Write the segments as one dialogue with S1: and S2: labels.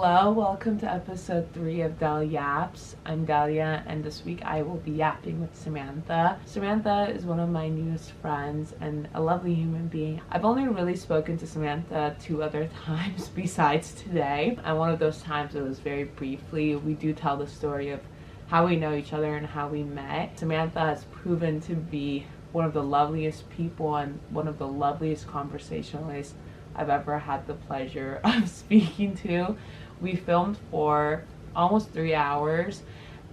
S1: Hello, welcome to episode 3 of Yaps. I'm Dahlia, and this week I will be yapping with Samantha. Samantha is one of my newest friends and a lovely human being. I've only really spoken to Samantha 2 other times besides today, and one of those times it was very briefly. We do tell the story of how we know each other and how we met. Samantha has proven to be one of the loveliest people and one of the loveliest conversationalists I've ever had the pleasure of speaking to. We filmed for almost 3 hours,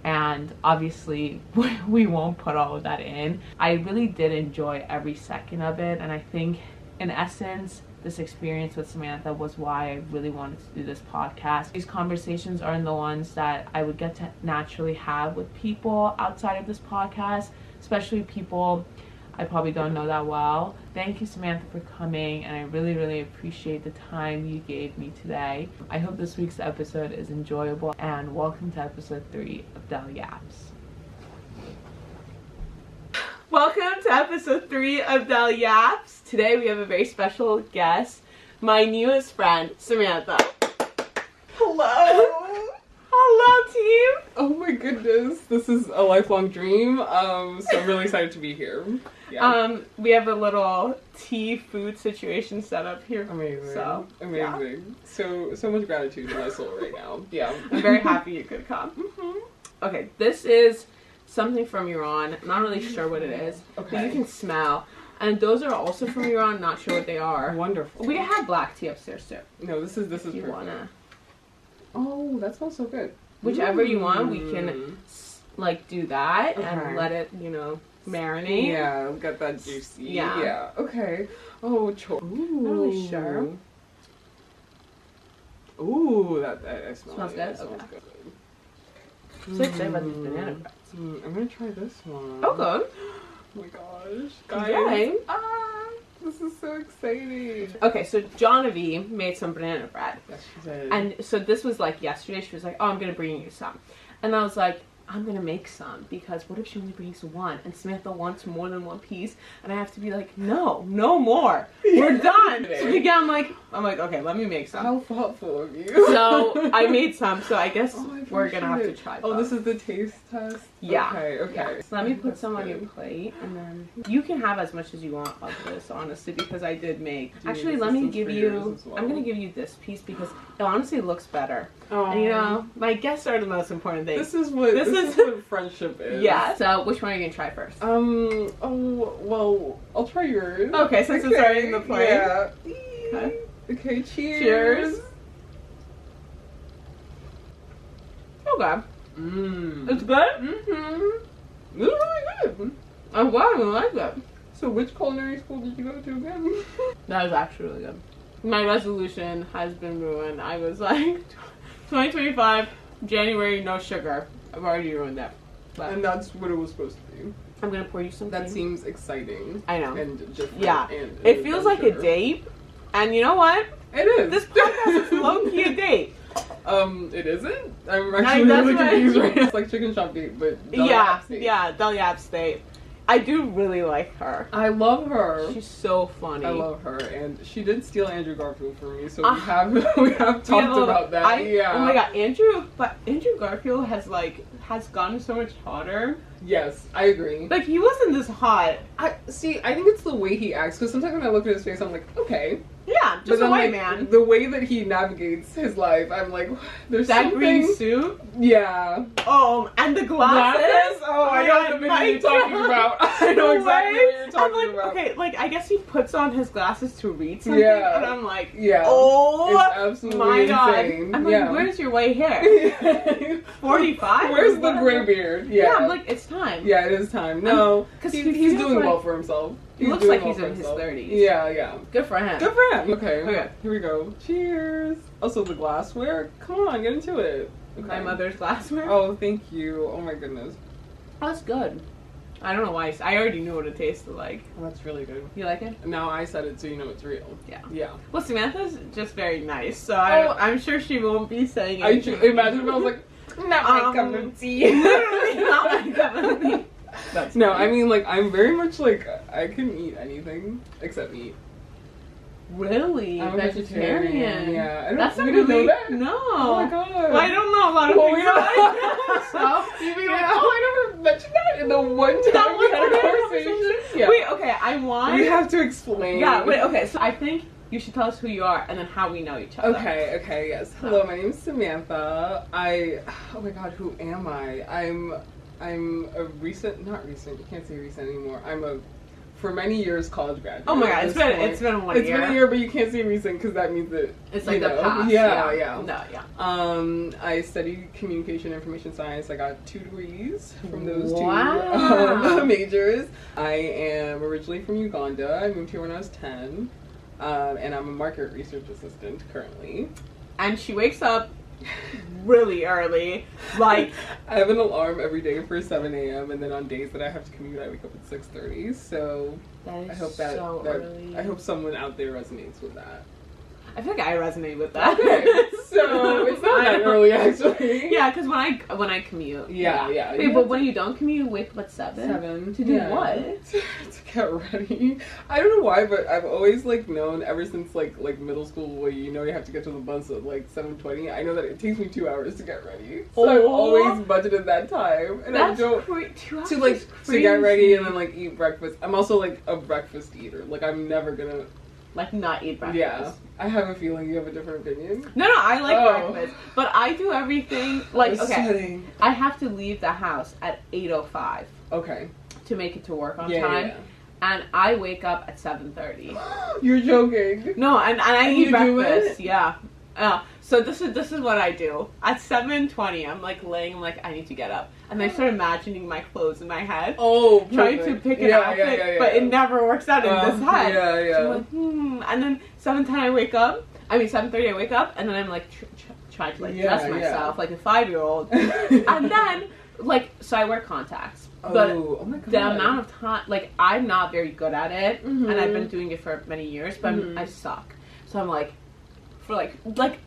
S1: and obviously we won't put all of that in. I really did enjoy every second of it, and I think in essence this experience with Samantha was why I really wanted to do this podcast. These conversations are the ones that I would get to naturally have with people outside of this podcast, especially people I probably don't know that well. Thank you, Samantha, for coming, and I really appreciate the time you gave me today. I hope this week's episode is enjoyable, and welcome to episode 3 of Yaps. Welcome to episode 3 of Yaps. Today we have a very special guest, my newest friend, Samantha.
S2: Hello!
S1: Hello, team!
S2: Oh my goodness, this is a lifelong dream, so I'm really excited to be here. Yeah.
S1: We have a little tea food situation set up here.
S2: Amazing.
S1: So,
S2: amazing. Yeah. So much gratitude in my soul right now. Yeah.
S1: I'm very happy you could come. Okay, this is something from Iran. I'm not really sure what it is, but you can smell. And those are also from Iran, not sure what they are.
S2: Wonderful.
S1: We have black tea upstairs too.
S2: No, this is
S1: if you
S2: perfect.
S1: wanna.
S2: Oh, that smells so good.
S1: Whichever you want, we can like do that and
S2: Okay.
S1: let it, marinate.
S2: Yeah, got that juicy.
S1: Yeah.
S2: Yeah. Okay. Oh,
S1: Not really sure.
S2: Ooh, that I smell
S1: Smells
S2: it.
S1: good?
S2: It smells
S1: Okay.
S2: good.
S1: So excited about these banana breads.
S2: I'm gonna try this one.
S1: Oh, good.
S2: Oh my gosh, guys!
S1: Yay.
S2: This is so exciting.
S1: Okay, so Genevieve made some banana bread.
S2: Yes, she did.
S1: And so this was like yesterday. She was like, "Oh, I'm gonna bring you some," and I was like, "I'm gonna make some because what if she only brings one and Samantha wants more than one piece and I have to be like, no more. We're done." So again, I'm like, okay, let me make some.
S2: How thoughtful of you.
S1: So I made some. So I guess we're gonna have to try.
S2: Oh,
S1: both.
S2: this is the taste test.
S1: Yeah.
S2: Okay.
S1: Yeah. So let me put some on your plate, and then you can have as much as you want of this, honestly, because I did make. Actually, let me give you. I'm gonna give you this piece because it honestly looks better.
S2: Oh.
S1: And my guests are the most important thing.
S2: This is what friendship is.
S1: Yeah. So which one are you gonna try first?
S2: Oh, well, I'll try yours.
S1: Okay, since it's already in the plate.
S2: Yeah.
S1: Okay.
S2: Okay. Cheers.
S1: Cheers. Okay. It's good?
S2: Mm-hmm. This is really good.
S1: I'm glad I like it.
S2: So which culinary school did you go to again?
S1: That was actually really good. My resolution has been ruined. I was like, 2025, January, no sugar. I've already ruined that. But
S2: And that's what it was supposed to be.
S1: I'm gonna pour you some
S2: That
S1: tea.
S2: seems exciting.
S1: I know.
S2: And different.
S1: Yeah.
S2: And
S1: It feels like a date. And you know what?
S2: It is.
S1: This podcast is low-key a date.
S2: It isn't? I'm actually really confused right now. It's like chicken shop date, but
S1: Yeah, Yaps date. I do really like her.
S2: I love her.
S1: She's so funny.
S2: I love her, and she did steal Andrew Garfield from me, so we have talked about that.
S1: Oh my god, Andrew Garfield has gotten so much hotter.
S2: Yes, I agree.
S1: Like, he wasn't this hot.
S2: I think it's the way he acts, because sometimes when I look at his face, I'm like, okay.
S1: Yeah, just a white man.
S2: The way that he navigates his life, I'm like, there's
S1: that
S2: something.
S1: green suit.
S2: Yeah.
S1: Oh, and the glasses.
S2: Oh, I know the video you're talking about. I know exactly what you're talking about.
S1: Okay, I guess he puts on his glasses to read something,
S2: Yeah.
S1: and I'm like,
S2: Yeah.
S1: oh,
S2: It's absolutely
S1: my god.
S2: insane.
S1: I'm like, where's your white hair? 45?
S2: Where's the gray beard?
S1: Yeah, I'm like, it's time.
S2: Yeah, it is time. No,
S1: because
S2: he's doing well for himself.
S1: He looks like he's in his 30s.
S2: Yeah.
S1: Good for him.
S2: Good for him. Okay, here we go. Cheers. Also, the glassware. Come on, get into it. Okay.
S1: My mother's glassware.
S2: Oh, thank you. Oh my goodness.
S1: Oh, that's good. I don't know why. I already knew what it tasted like.
S2: Oh, that's really good.
S1: You like it?
S2: Now I said it, so you know it's real. Yeah.
S1: Well, Samantha's just very nice, so I'm sure she won't be saying anything.
S2: Imagine if I was like, not my cup of tea.
S1: Literally not my cup of tea.
S2: No, I mean, like, I'm very much like, I can eat anything except meat.
S1: Really?
S2: I'm a
S1: vegetarian.
S2: Yeah. I don't
S1: That's not
S2: we didn't
S1: really,
S2: know that?
S1: no.
S2: Oh my god.
S1: Well, I don't know a lot of
S2: Well,
S1: things
S2: we don't
S1: about myself.
S2: You mean like, oh, I never mentioned that in the one time we had a conversation? Yeah.
S1: Wait, okay, I want...
S2: We have to explain.
S1: Yeah, wait, okay, so I think you should tell us who you are and then how we know each other.
S2: Okay, yes. Hello, my name is Samantha. Oh my god, who am I? I'm a not recent, you can't say recent anymore. I'm a, for many years, college graduate.
S1: Oh my god, it's been 1 year.
S2: It's been a year, but you can't say recent because that means that
S1: it's like the past.
S2: Yeah.
S1: No, yeah.
S2: I studied communication information science. I got 2 degrees from those
S1: Wow.
S2: two majors. I am originally from Uganda. I moved here when I was 10. And I'm a market research assistant currently.
S1: And she wakes up really early. Like,
S2: I have an alarm every day for 7 a.m. and then on days that I have to commute, I wake up at 6:30. So
S1: that is
S2: I hope
S1: so early.
S2: I hope someone out there resonates with that.
S1: I feel like I resonate with that.
S2: Okay, so it's not that early actually.
S1: Yeah, because when I commute.
S2: Yeah.
S1: Wait, but when you don't commute, you wake up at 7?
S2: 7.
S1: To do what?
S2: To get ready. I don't know why, but I've always known ever since like middle school where you have to get to the bus at 7:20. I know that it takes me 2 hours to get ready. So I've always budgeted that time. And
S1: that's
S2: I don't
S1: 2 hours
S2: to get ready and then eat breakfast. I'm also a breakfast eater. I'm never gonna
S1: not eat breakfast.
S2: Yeah. I have a feeling you have a different opinion.
S1: No, I like breakfast. But I do everything
S2: Sweating.
S1: I have to leave the house at 8:05.
S2: Okay.
S1: To make it to work on time. Yeah. And I wake up at 7:30.
S2: You're joking.
S1: No, and I eat breakfast.
S2: Do it?
S1: Yeah. So this is what I do. At 7:20, I'm laying. I'm I need to get up, and I start imagining my clothes in my head.
S2: Oh,
S1: trying to pick an outfit, but it never works out in this head.
S2: Yeah.
S1: So I'm and then 7:10 I wake up. I mean 7:30 I wake up, and then I'm trying to dress myself like a 5-year-old, and then so I wear contacts. But
S2: oh my god.
S1: The amount of time, I'm not very good at it, and I've been doing it for many years, but I suck. So I'm for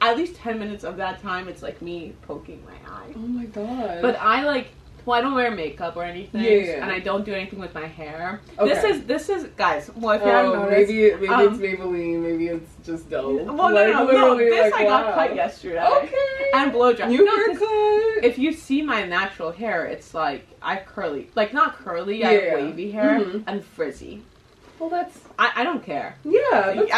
S1: at least 10 minutes of that time, it's me poking my eye.
S2: Oh my god.
S1: But I I don't wear makeup or anything, and I don't do anything with my hair. Okay. This is guys. Well, if you haven't noticed,
S2: maybe it's Maybelline, maybe it's just dough.
S1: Well, no. This I got cut yesterday.
S2: Okay.
S1: And blow dry.
S2: New haircut.
S1: If you see my natural hair, it's I curly, not curly. I have wavy hair and frizzy.
S2: Well, that's...
S1: I don't care.
S2: Yeah, that's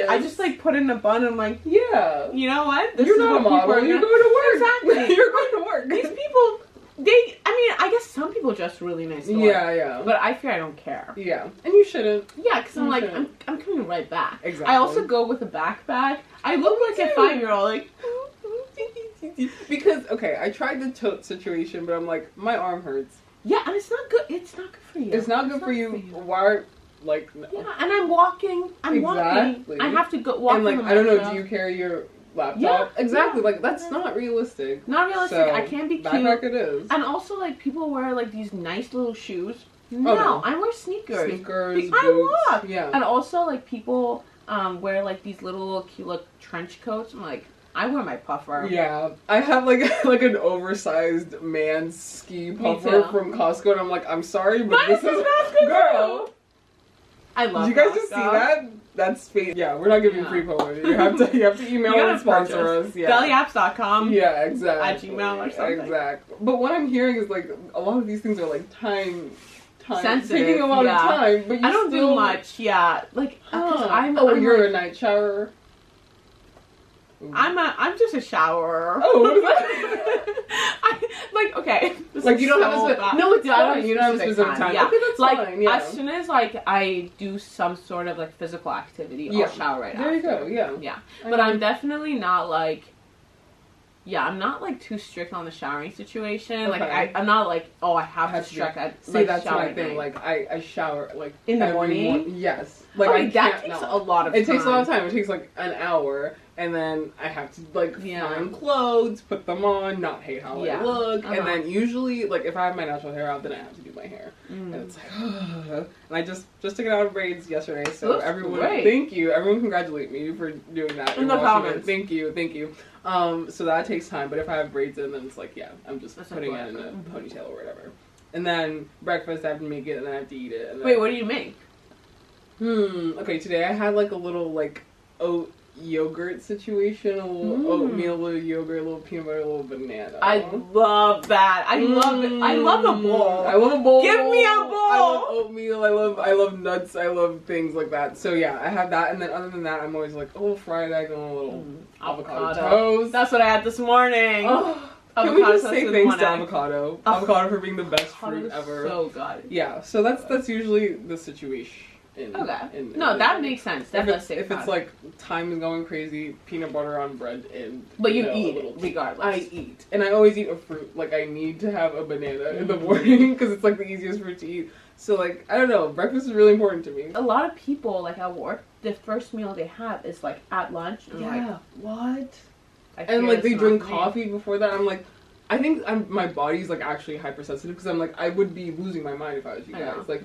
S1: I just put in a bun and I'm
S2: yeah.
S1: You know what?
S2: You're not a model. You're going to work.
S1: Exactly.
S2: You're going to work.
S1: These people, I guess some people dress really nice.
S2: Yeah.
S1: But I fear I don't care.
S2: Yeah. And you shouldn't.
S1: Yeah, because I'm coming right back.
S2: Exactly.
S1: I also go with a backpack. I look like a 5-year-old,
S2: Because, okay, I tried the tote situation, but I'm my arm hurts.
S1: Yeah, and it's not good. It's not good for you.
S2: It's not good for you. Why... no.
S1: Yeah, and I'm walking. Walking. I have to go walk.
S2: And I don't know. Do you carry your laptop?
S1: Yeah,
S2: exactly. That's not realistic.
S1: Not realistic.
S2: So,
S1: I can't be cute.
S2: Backpack it is.
S1: And also, people wear these nice little shoes. No, I wear sneakers.
S2: Boots.
S1: I walk.
S2: Yeah.
S1: And also, people wear cute little trench coats. I'm I wear my puffer.
S2: Yeah, I have an oversized man ski puffer from Costco, and I'm I'm sorry, but this is girl.
S1: I love.
S2: Did you guys
S1: Costco.
S2: just see that? That's fake. Yeah, we're not giving free promo. You have to email and sponsor us. Yeah.
S1: Bellyapps.com.
S2: Yeah, exactly.
S1: At Gmail or something.
S2: Exactly. But what I'm hearing is a lot of these things are time
S1: sensitive,
S2: taking a lot of time. But
S1: I don't do much. Yeah,
S2: you're a night showerer.
S1: I'm just a showerer.
S2: Oh, what is that?
S1: Okay.
S2: You don't have a specific... No, it's fine. You don't have a specific time.
S1: Yeah.
S2: Okay, that's fine. Yeah.
S1: As soon as I do some sort of physical activity, I'll shower right
S2: there
S1: after.
S2: You go. Yeah.
S1: Yeah. But I'm definitely not I'm not too strict on the showering situation.
S2: Okay.
S1: I'm not I have to strict.
S2: See, that's my thing. I shower
S1: in the morning.
S2: Yes.
S1: That takes a lot of time.
S2: It takes a lot of time. It takes an hour. And then I have to find clothes, put them on, not hate how I look, and then usually if I have my natural hair out, then I have to do my hair, and it's and I just took it out of braids yesterday, so everyone, thank you, everyone congratulate me for doing that
S1: in the comments.
S2: Thank you. So that takes time, but if I have braids in, then it's I'm just putting it in a ponytail or whatever, and then breakfast I have to make it, and then I have to eat it. And then,
S1: wait, what do you make?
S2: Okay, today I had a little oat yogurt situation, a little oatmeal, a little yogurt, a little peanut butter, a little banana.
S1: I love that. I love it. I love a bowl.
S2: I love a bowl.
S1: Give me a bowl.
S2: I love oatmeal. I love nuts. I love things like that. So yeah, I have that, and then other than that, I'm always like, oh, fried egg and a little avocado toast.
S1: That's what I had this morning.
S2: Oh. Can we just say thanks to avocado? Avocado for being the best fruit ever.
S1: So good.
S2: Yeah, so that's usually the situation.
S1: That makes sense. That does say
S2: if it's like time is going crazy, peanut butter on bread and
S1: but you eat it regardless.
S2: I eat, and I always eat a fruit. Like I need to have a banana in the morning because it's like the easiest fruit to eat. So like I don't know, breakfast is really important to me.
S1: A lot of people like at work, the first meal they have is like at lunch. And like, what?
S2: And like they drink coffee before that. I'm like, I think my body's like actually hypersensitive because I'm like I would be losing my mind if I was you guys. Like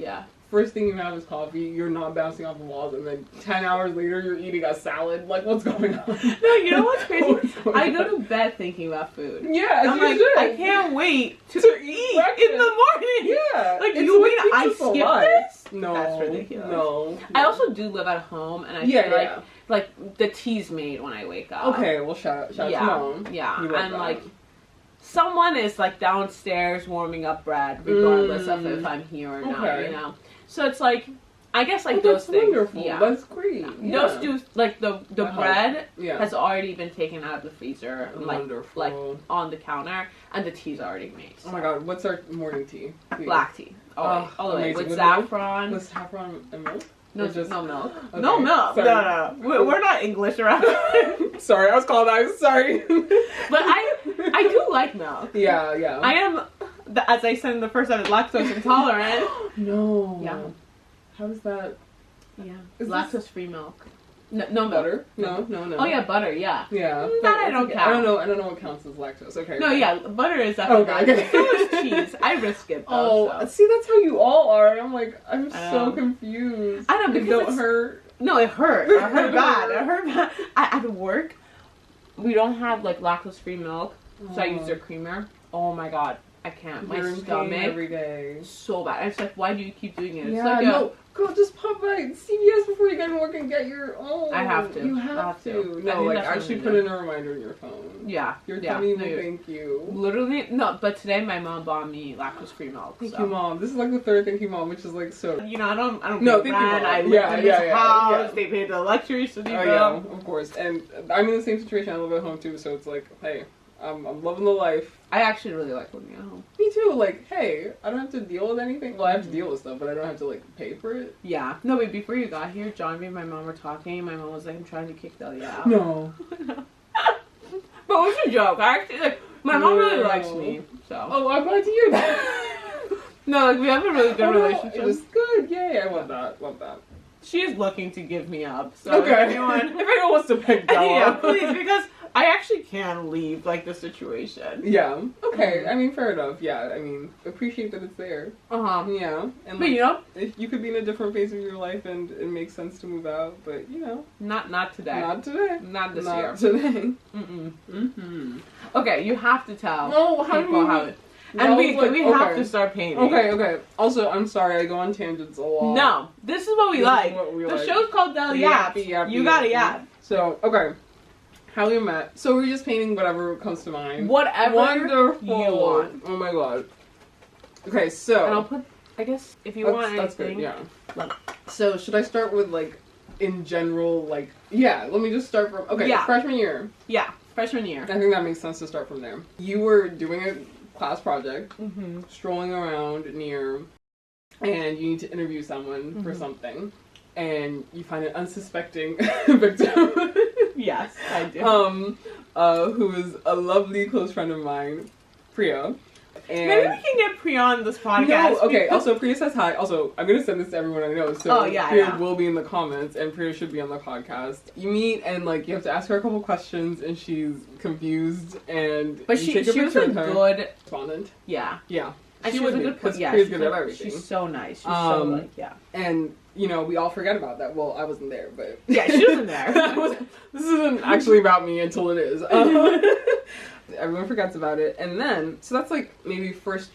S2: first thing you have is coffee, you're not bouncing off the walls, and then 10 hours later you're eating a salad. Like, what's going on?
S1: No, you know what's crazy? I go to bed thinking about food.
S2: Yeah,
S1: I'm like, I can't wait to eat breakfast in the morning.
S2: Yeah.
S1: Like, you mean I skip this?
S2: No.
S1: That's ridiculous.
S2: No.
S1: I also do live at home, and I feel like the tea's made when I wake up.
S2: Okay, well, shout out to Mom.
S1: Yeah, and like, someone is like downstairs warming up bread, regardless of if I'm here or not, you know? So it's like, I guess like those things.
S2: Wonderful. Yeah. That's great. Yeah.
S1: Those do like the bread has already been taken out of the freezer, like on the counter, and the tea's already made. So.
S2: Oh my god, what's our morning tea?
S1: Black tea. All the way with saffron.
S2: With saffron and milk.
S1: No, just no milk.
S2: Okay.
S1: No milk. Sorry. No. We're not English around.
S2: Sorry, I was called out. I'm sorry.
S1: But I do like milk.
S2: Yeah.
S1: I am, as I said in the first episode, lactose intolerant.
S2: No.
S1: Yeah.
S2: How is that?
S1: Yeah. Lactose-free milk. No
S2: butter. No.
S1: Oh yeah, butter. Yeah.
S2: Yeah.
S1: That I don't count.
S2: I don't know what counts as lactose. Okay.
S1: No, yeah, butter is definitely. Okay. So is cheese. I risk it though.
S2: Oh, see, that's how you all are. I'm like, I'm so confused.
S1: I don't. Because
S2: it don't hurt.
S1: No, it hurt. It hurt bad. It hurt bad. At work, we don't have like lactose-free milk, so I use their creamer. Oh my god, I can't. My stomach
S2: every day.
S1: So bad. It's like, why do you keep doing it? It's
S2: like girl, just pop by CVS before you get to work and get your own.
S1: I have to.
S2: You have to. No, like actually put in a reminder in your phone.
S1: Yeah.
S2: Your tummy will thank you.
S1: Literally, no, but today my mom bought me lactose-free milk.
S2: Thank you, Mom. This is like the third thank you, Mom, which is like so.
S1: You know, I don't
S2: no,
S1: pay
S2: thank you, Mom.
S1: I live in this house. They pay the electricity bill.
S2: Yeah, of course. And I'm in the same situation. I live at home too, so it's like, hey, I'm loving the life.
S1: I actually really like living at home.
S2: Me too. Like, hey, I don't have to deal with anything. Well, I have to deal with stuff, but I don't have to like pay for it.
S1: Yeah. No, wait. Before you got here, John and my mom were talking. My mom was like, "I'm trying to kick Delia out."
S2: No.
S1: But what's your joke? I actually like my mom really likes me. So.
S2: Oh, I'm glad to hear that.
S1: No, like we have a really good relationship.
S2: It's good. Yay! I love that. Love that.
S1: She is looking to give me up. So
S2: okay. If anyone wants to pick Delia,
S1: yeah, please, because I actually can leave, like, the situation.
S2: Yeah. Okay. I mean, fair enough. Yeah. I mean, appreciate that it's there. Yeah. And
S1: but, you know,
S2: if you could be in a different phase of your life and it makes sense to move out, but, you know.
S1: Not today.
S2: Not today.
S1: Not this year.
S2: Not today.
S1: Okay, you have to tell
S2: people how it...
S1: And we have to start painting.
S2: Okay. Also, I'm sorry, I go on tangents a lot.
S1: No. This is what we like. The show's called Yaps. You got a yap.
S2: So, okay. How we met. So we're just painting whatever comes to mind.
S1: Whatever
S2: Wonderful.
S1: you want.
S2: Oh my god. Okay, so.
S1: And I'll put, I guess, if you want
S2: that's
S1: anything.
S2: Good, yeah. So should I start with like, in general, like, yeah, let me just start from, freshman year.
S1: Yeah, freshman year.
S2: I think that makes sense to start from there. You were doing a class project, strolling around near, and you need to interview someone for something. And you find an unsuspecting victim.
S1: Yes, I do.
S2: Who is a lovely close friend of mine, Priya. And
S1: maybe we can get Priya on this podcast.
S2: No, okay. Also, Priya says hi. Also, I'm gonna send this to everyone I know. So Priya will be in the comments, and Priya should be on the podcast. You meet, and like you have to ask her a couple questions, and she's confused, and
S1: but she was a good
S2: respondent.
S1: Yeah. And
S2: she
S1: was a good
S2: because Priya's good at everything.
S1: She's so nice. She's so like
S2: And you know, we all forget about that. Well, I wasn't there, but
S1: yeah, she wasn't there.
S2: This isn't actually about me until it is. Everyone forgets about it, and then so that's like maybe first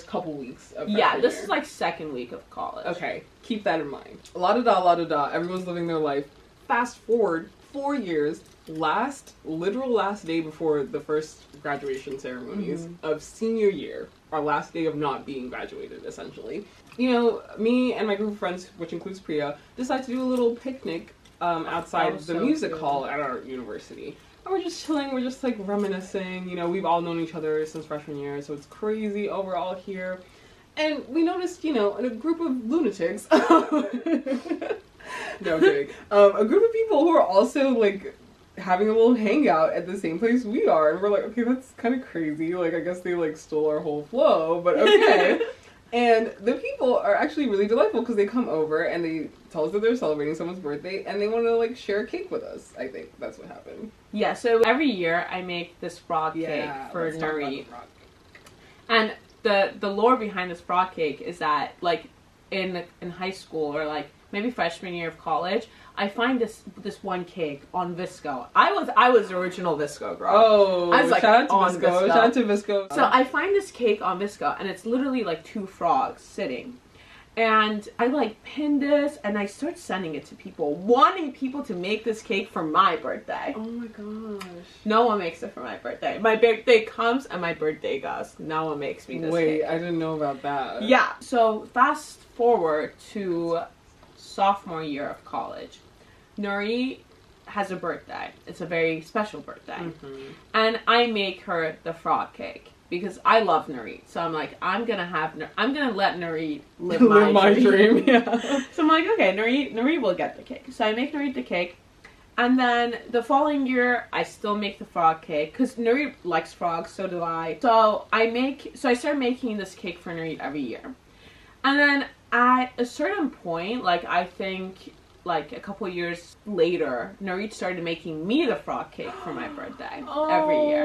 S2: couple weeks of
S1: this is like second week of college.
S2: Okay, keep that in mind. La da da. Everyone's living their life. Fast forward 4 years, literal last day before the first graduation ceremonies of senior year, our last day of not being graduated, essentially. You know, me and my group of friends, which includes Priya, decided to do a little picnic outside the music hall at our university. And we're just chilling, we're just like reminiscing. You know, we've all known each other since freshman year, so it's crazy. Oh, we're all here. And we noticed, you know, in a group of lunatics, no, I'm kidding, a group of people who are also like having a little hangout at the same place we are. And we're like, okay, that's kind of crazy. Like, I guess they like stole our whole flow, but okay. And the people are actually really delightful because they come over and they tell us that they're celebrating someone's birthday and they want to like share a cake with us. I think that's what happened.
S1: Yeah, so every year I make this frog cake for Nuri. And the lore behind this frog cake is that like in high school or like maybe freshman year of college, I find this one cake on Visco. I was the original Visco girl.
S2: Oh,
S1: I was like,
S2: shout out to Visco. Shout out to Visco.
S1: So I find this cake on Visco, and it's literally like 2 frogs sitting. And I like pin this, and I start sending it to people, wanting people to make this cake for my birthday.
S2: Oh my gosh.
S1: No one makes it for my birthday. My birthday comes, and my birthday goes. No one makes me this cake.
S2: Wait, I didn't know about that.
S1: Yeah. So fast forward to sophomore year of college. Nuri has a birthday. It's a very special birthday. And I make her the frog cake because I love Nuri. So I'm like, I'm gonna let Nuri live my dream.
S2: Yeah.
S1: So I'm like, okay, Nuri will get the cake. So I make Nuri the cake. And then the following year, I still make the frog cake because Nuri likes frogs, so do I. So I start making this cake for Nuri every year. And then at a certain point, like I think like a couple years later, Nuri started making me the frog cake for my birthday every year.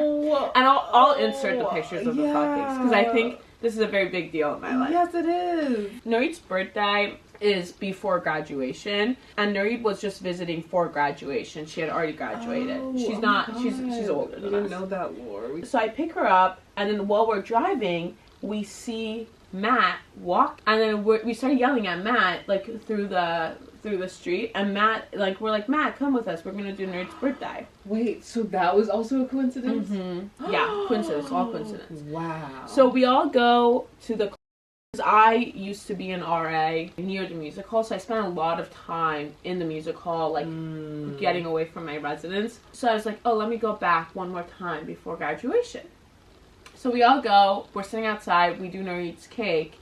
S1: And I'll insert the pictures of the frog cakes because I think this is a very big deal in my life.
S2: Yes, it is.
S1: Nuri's birthday is before graduation, and Nuri was just visiting for graduation. She had already graduated. She's older than us.
S2: I didn't know that lore.
S1: So I pick her up, and then while we're driving, we see Matt walk, and then we started yelling at Matt like through the street, and Matt we're like, Matt, come with us, we're gonna do Nerd's birthday.
S2: Wait, so that was also a coincidence?
S1: Yeah, coincidence, all coincidence.
S2: Wow.
S1: So we all go to the, I used to be an RA near the music hall, so I spent a lot of time in the music hall, like getting away from my residence. So I was like, oh, let me go back one more time before graduation. So we all go, we're sitting outside, we do Nuri's cake,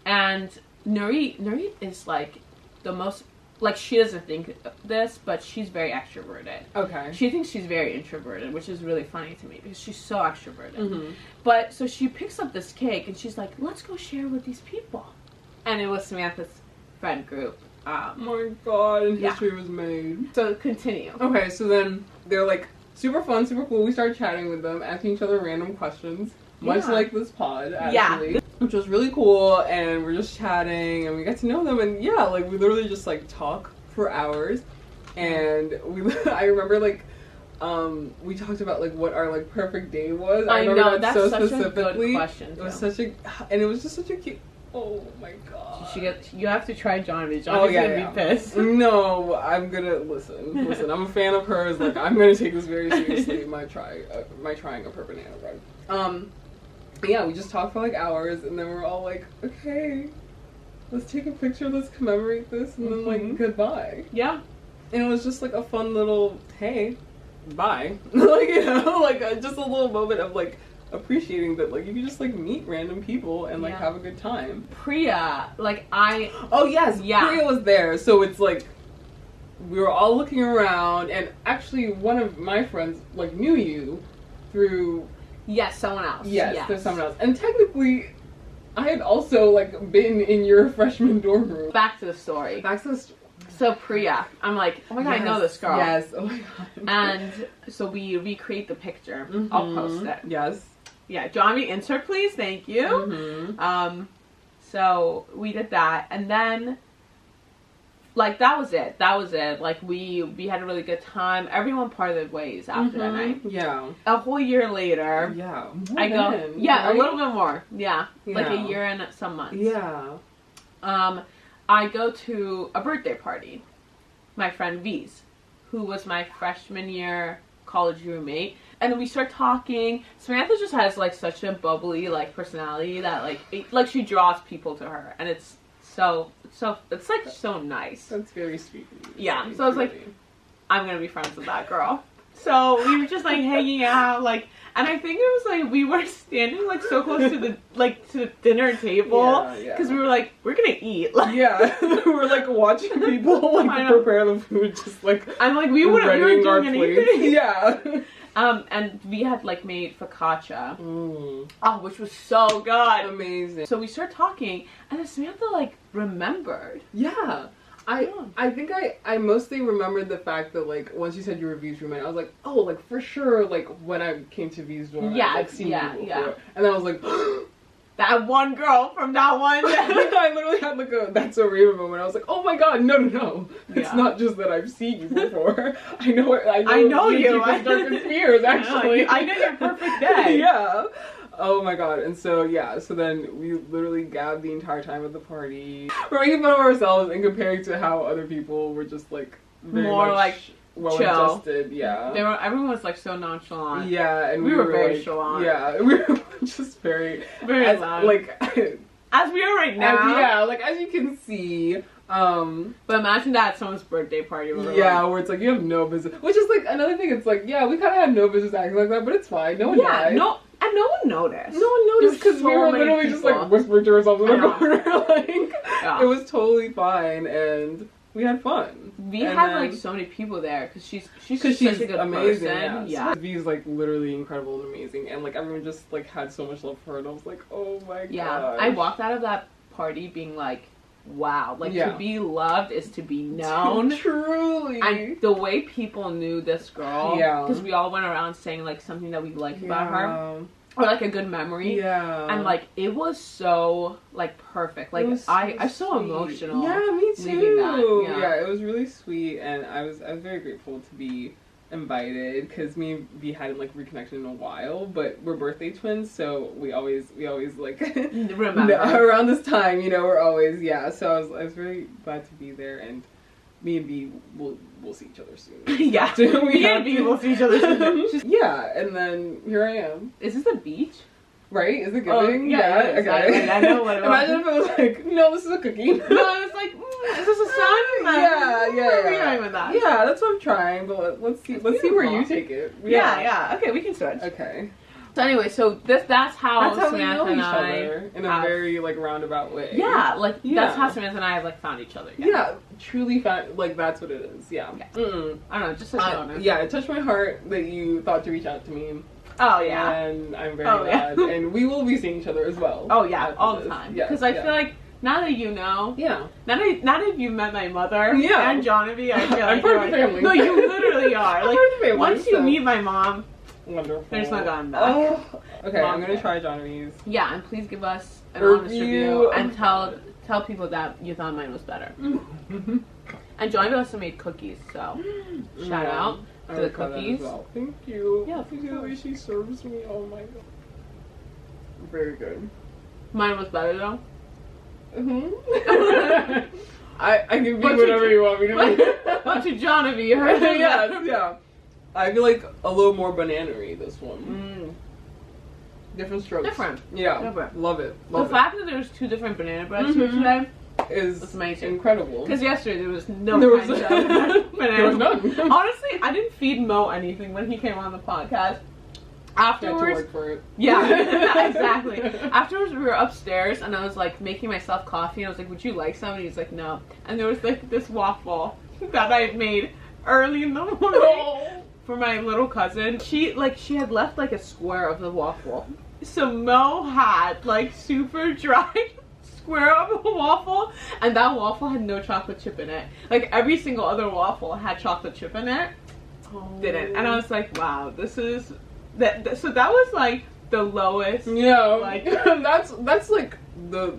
S1: and Nuri is like the most, like she doesn't think this, but she's very extroverted.
S2: Okay.
S1: She thinks she's very introverted, which is really funny to me because she's so extroverted. But so she picks up this cake and she's like, let's go share with these people. And it was Samantha's friend group.
S2: Oh my god, and history was made.
S1: So continue.
S2: Okay, so then they're like, super fun, super cool. We started chatting with them, asking each other random questions, much like this pod, actually. Which was really cool, and we're just chatting, and we got to know them, and yeah, like, we literally just, like, talk for hours, and I remember, like, we talked about, like, what our, like, perfect day was.
S1: I
S2: remember
S1: know, that's
S2: so
S1: such
S2: specifically.
S1: a good question,
S2: It was such a, and it was just such a cute, oh my god.
S1: You have to try Johnny's. Johnny's gonna be pissed.
S2: No, I'm gonna listen. I'm a fan of hers. Like, I'm gonna take this very seriously. My trying of her banana bread. Yeah, we just talked for like hours, and then we're all like, okay, let's take a picture. Let's commemorate this, and then like goodbye.
S1: Yeah.
S2: And it was just like a fun little hey, bye. Like, you know, like just a little moment of like appreciating that, like, you can just like meet random people and like have a good time.
S1: Priya, like
S2: oh yes, Priya was there, so it's like we were all looking around, and actually one of my friends like knew you through
S1: someone else.
S2: Yes, there's someone else, and technically I had also like been in your freshman dorm room.
S1: Back to the story. So Priya, I'm like, oh my god, I know this girl.
S2: Yes, oh my god.
S1: And so we recreate the picture. I'll post it.
S2: Yes.
S1: Yeah, Johnny, insert please, thank you. So we did that, and then like that was it. Like we had a really good time. Everyone parted ways after that night.
S2: Yeah.
S1: A whole year later.
S2: Yeah.
S1: I go. Right? A little bit more. Yeah. Like a year and some months.
S2: Yeah.
S1: I go to a birthday party. My friend V's, who was my freshman year college roommate. And then we start talking. Samantha just has like such a bubbly like personality that like she draws people to her, and it's it's like so nice.
S2: That's very sweet.
S1: Yeah. So I was like, I'm gonna be friends with that girl. So we were just like hanging out, like, and I think it was like we were standing like so close to the dinner table because we were like, we're gonna eat. Like,
S2: yeah, we're like watching people like prepare the food, just like
S1: I'm like we weren't doing anything.
S2: Yeah.
S1: And we had like made focaccia, which was so good,
S2: amazing.
S1: So we started talking, and then Samantha like remembered.
S2: Yeah. I think I mostly remembered the fact that like once you said you were V's roommate, I was like, oh, like for sure, like when I came to V's dorm, I'd, like, seen you before. And then I was like,
S1: that one girl from that one.
S2: I literally had like a that's so Raven moment. I was like, oh my god, no. It's not just that I've seen you before. I know you. Darkest fears, actually.
S1: I know your perfect day.
S2: Yeah. Oh my god. And so so then we literally gabbed the entire time at the party. We're making fun of ourselves and comparing to how other people were just like very
S1: more
S2: much
S1: like
S2: well
S1: chill.
S2: Adjusted. Yeah.
S1: Everyone was like so nonchalant.
S2: Yeah, and
S1: we were very
S2: like,
S1: nonchalant.
S2: Yeah, we were just very
S1: loud.
S2: Like
S1: as we are right now.
S2: As you can see.
S1: But imagine that at someone's birthday party.
S2: Where it's like you have no business. Which is like another thing. It's like we kind of had no business acting like that, but it's fine. No one died.
S1: And no one noticed.
S2: No one noticed because we were literally just like whispering to ourselves in the corner. It was totally fine, and we had fun.
S1: We had like so many people there because she's such a good
S2: amazing.
S1: person.
S2: Yeah. V's like literally incredible and amazing, and like everyone just like had so much love for her, and I was like, oh my god.
S1: Yeah, I walked out of that party being like, wow, like to be loved is to be known.
S2: Truly.
S1: And the way people knew this girl, because we all went around saying like something that we liked about her, or like a good memory. Yeah. And like it was so like perfect. Like I'm so emotional.
S2: Yeah, me too.
S1: That.
S2: Yeah, it was really sweet, and I was very grateful to be invited because me and V hadn't like reconnected in a while, but we're birthday twins, so we always like
S1: remember
S2: around this time, we're always so I was very glad to be there, and me and V we'll see each other soon.
S1: Me and V will see each other soon.
S2: And then here I am.
S1: Is this a beach?
S2: Right? Is it giving?
S1: Yeah. Okay. I know what it was.
S2: Imagine if it was like, no, this is a cookie.
S1: No, it's like, is this a sun?
S2: Yeah.
S1: Where are we going with that?
S2: Yeah, that's what I'm trying, but let's see where you take it.
S1: Yeah. Okay, we can switch.
S2: Okay.
S1: So anyway, that's how Samantha
S2: we know
S1: and
S2: each
S1: I
S2: other in a very like roundabout way.
S1: Yeah, that's how Samantha and I have like found each other.
S2: Yeah, truly found, like that's what it is. Yeah.
S1: I don't know, just such honest.
S2: Yeah, it touched my heart that you thought to reach out to me.
S1: Oh yeah.
S2: And I'm very glad. And we will be seeing each other as well.
S1: Oh yeah, all the time. Because I feel like now that you know, now that you've met my mother and Johnny, I feel like
S2: I'm part of the family.
S1: No, you literally are. Like
S2: family,
S1: once you meet my mom,
S2: wonderful.
S1: There's no going back.
S2: Oh. Okay, I'm gonna try Johnny's.
S1: Yeah, and please give us an honest review and tell people that you thought mine was better. And Johnny also made cookies, so shout out to the cookies.
S2: Well. Thank you.
S1: Yeah,
S2: thank you the way she serves me. Oh my god. Very good.
S1: Mine was better though.
S2: I can be whatever you want me to be.
S1: But to Johnny, you heard me.
S2: Yeah. I feel like a little more banana-y, this one. Different strokes.
S1: Different.
S2: Yeah.
S1: Different.
S2: Love it.
S1: The fact that there's 2 different banana breads here today
S2: is
S1: amazing.
S2: Incredible.
S1: Because yesterday there was no kind of banana.
S2: There was none.
S1: Honestly, I didn't feed Mo anything when he came on the podcast. Afterwards,
S2: I had to work for it.
S1: Yeah, exactly. Afterwards, we were upstairs, and I was like making myself coffee, and I was like, "Would you like some?" And he's like, "No." And there was like this waffle that I made early in the morning for my little cousin. She had left like a square of the waffle, so Mo had like super dry square of a waffle, and that waffle had no chocolate chip in it. Like every single other waffle had chocolate chip in it, didn't. And I was like, "Wow, this is." So that was like the lowest.
S2: Yeah, like that's like the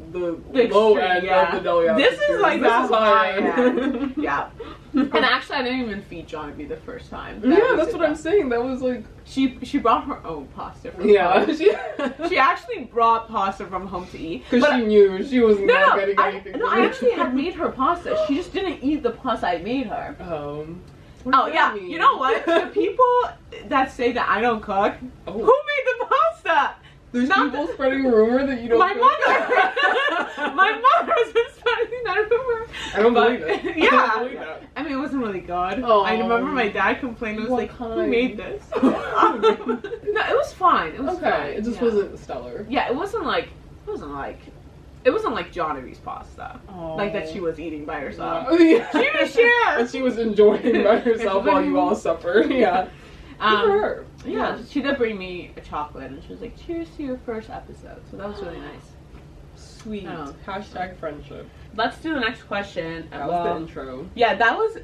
S2: low end of the deli.
S1: This is like that high end. Yeah. And actually, I didn't even feed Johnny the first time.
S2: That's what I'm saying. That was like
S1: she brought her own pasta from home. She actually brought pasta from home to eat
S2: because she knew she was not getting anything.
S1: I actually had made her pasta. She just didn't eat the pasta I made her. Oh yeah, mean? You know what? The people that say that I don't cook, who made the pasta?
S2: There's people spreading rumor that you don't cook.
S1: My mother's been spreading that rumor.
S2: I don't believe it.
S1: Yeah.
S2: I don't believe that.
S1: I mean, it wasn't really good.
S2: Oh,
S1: I remember my dad complaining. It was like, who made this? No, it was fine. It was fine.
S2: It just wasn't stellar.
S1: Yeah, it wasn't like Johnavy's pasta, like that she was eating by herself.
S2: Yeah.
S1: She was share.
S2: And she was enjoying by herself while you all suffered. Yeah. Good for her.
S1: Yeah, she did bring me a chocolate, and she was like, "Cheers to your first episode." So that was really nice.
S2: Sweet. Hashtag friendship.
S1: Let's do the next question.
S2: That was the intro.
S1: Yeah, that was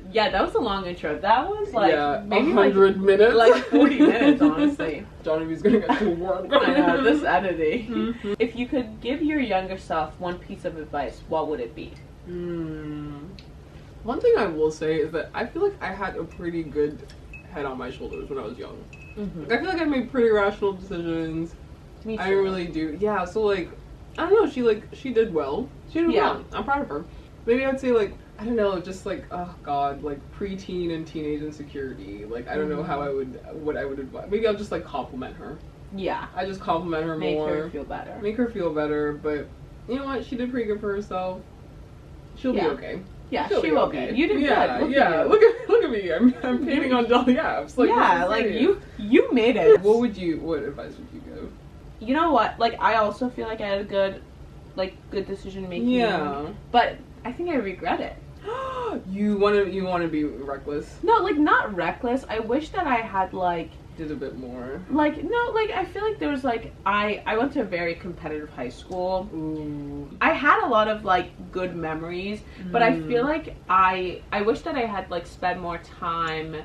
S1: a long intro. That was like maybe
S2: 100 minutes,
S1: like 40 minutes, honestly.
S2: Johnny's gonna get to work.
S1: I know, this editing. Mm-hmm. If you could give your younger self one piece of advice, what would it be?
S2: One thing I will say is that I feel like I had a pretty good head on my shoulders when I was young. Like, I feel like I made pretty rational decisions.
S1: Me too.
S2: I really do. Yeah, so like, I don't know, she did well. She did well. I'm proud of her. Maybe I'd say like, I don't know, just like, oh god, like preteen and teenage insecurity. Like, I don't know what I would advise. Maybe I'll just like compliment her.
S1: Yeah.
S2: I just compliment her more.
S1: Make her feel better.
S2: Make her feel better, but you know what? She did pretty good for herself. She'll be okay.
S1: Yeah, she will be. You did good.
S2: Look at me. I'm painting on Dolly Yaps. Like,
S1: yeah, like you made it.
S2: What advice would you give?
S1: You know what? Like, I also feel like I had a good decision making.
S2: Yeah.
S1: But I think I regret it.
S2: You want to be reckless?
S1: No, like not reckless. I wish that I had
S2: did a bit more.
S1: I feel like there was I went to a very competitive high school.
S2: Ooh.
S1: I had a lot of good memories, but I feel like I wish that I had spent more time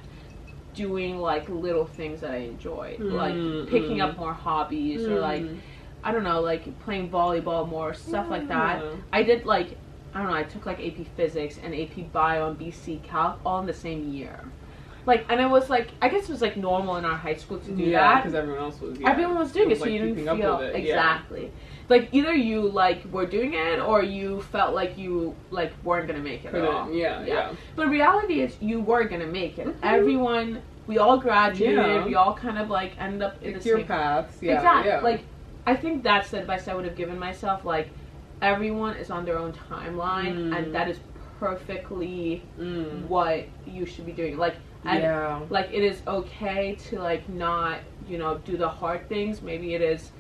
S1: doing little things that I enjoyed, like picking up more hobbies or I don't know, playing volleyball more, stuff like that. I did I don't know, I took AP Physics and AP Bio and BC Calc all in the same year. And it was I guess it was normal in our high school to do that.
S2: Because everyone else was.
S1: Everyone was doing it, so you didn't feel exactly. Either you were doing it or you felt like you weren't gonna make it at all.
S2: Yeah.
S1: But reality is you were gonna make it. Everyone, we all graduated. We all kind of ended up in the same
S2: paths. Yeah.
S1: Exactly.
S2: Yeah.
S1: I think that's the advice I would have given myself. Everyone is on their own timeline, and that is perfectly what you should be doing. It is okay to not do the hard things. Maybe it is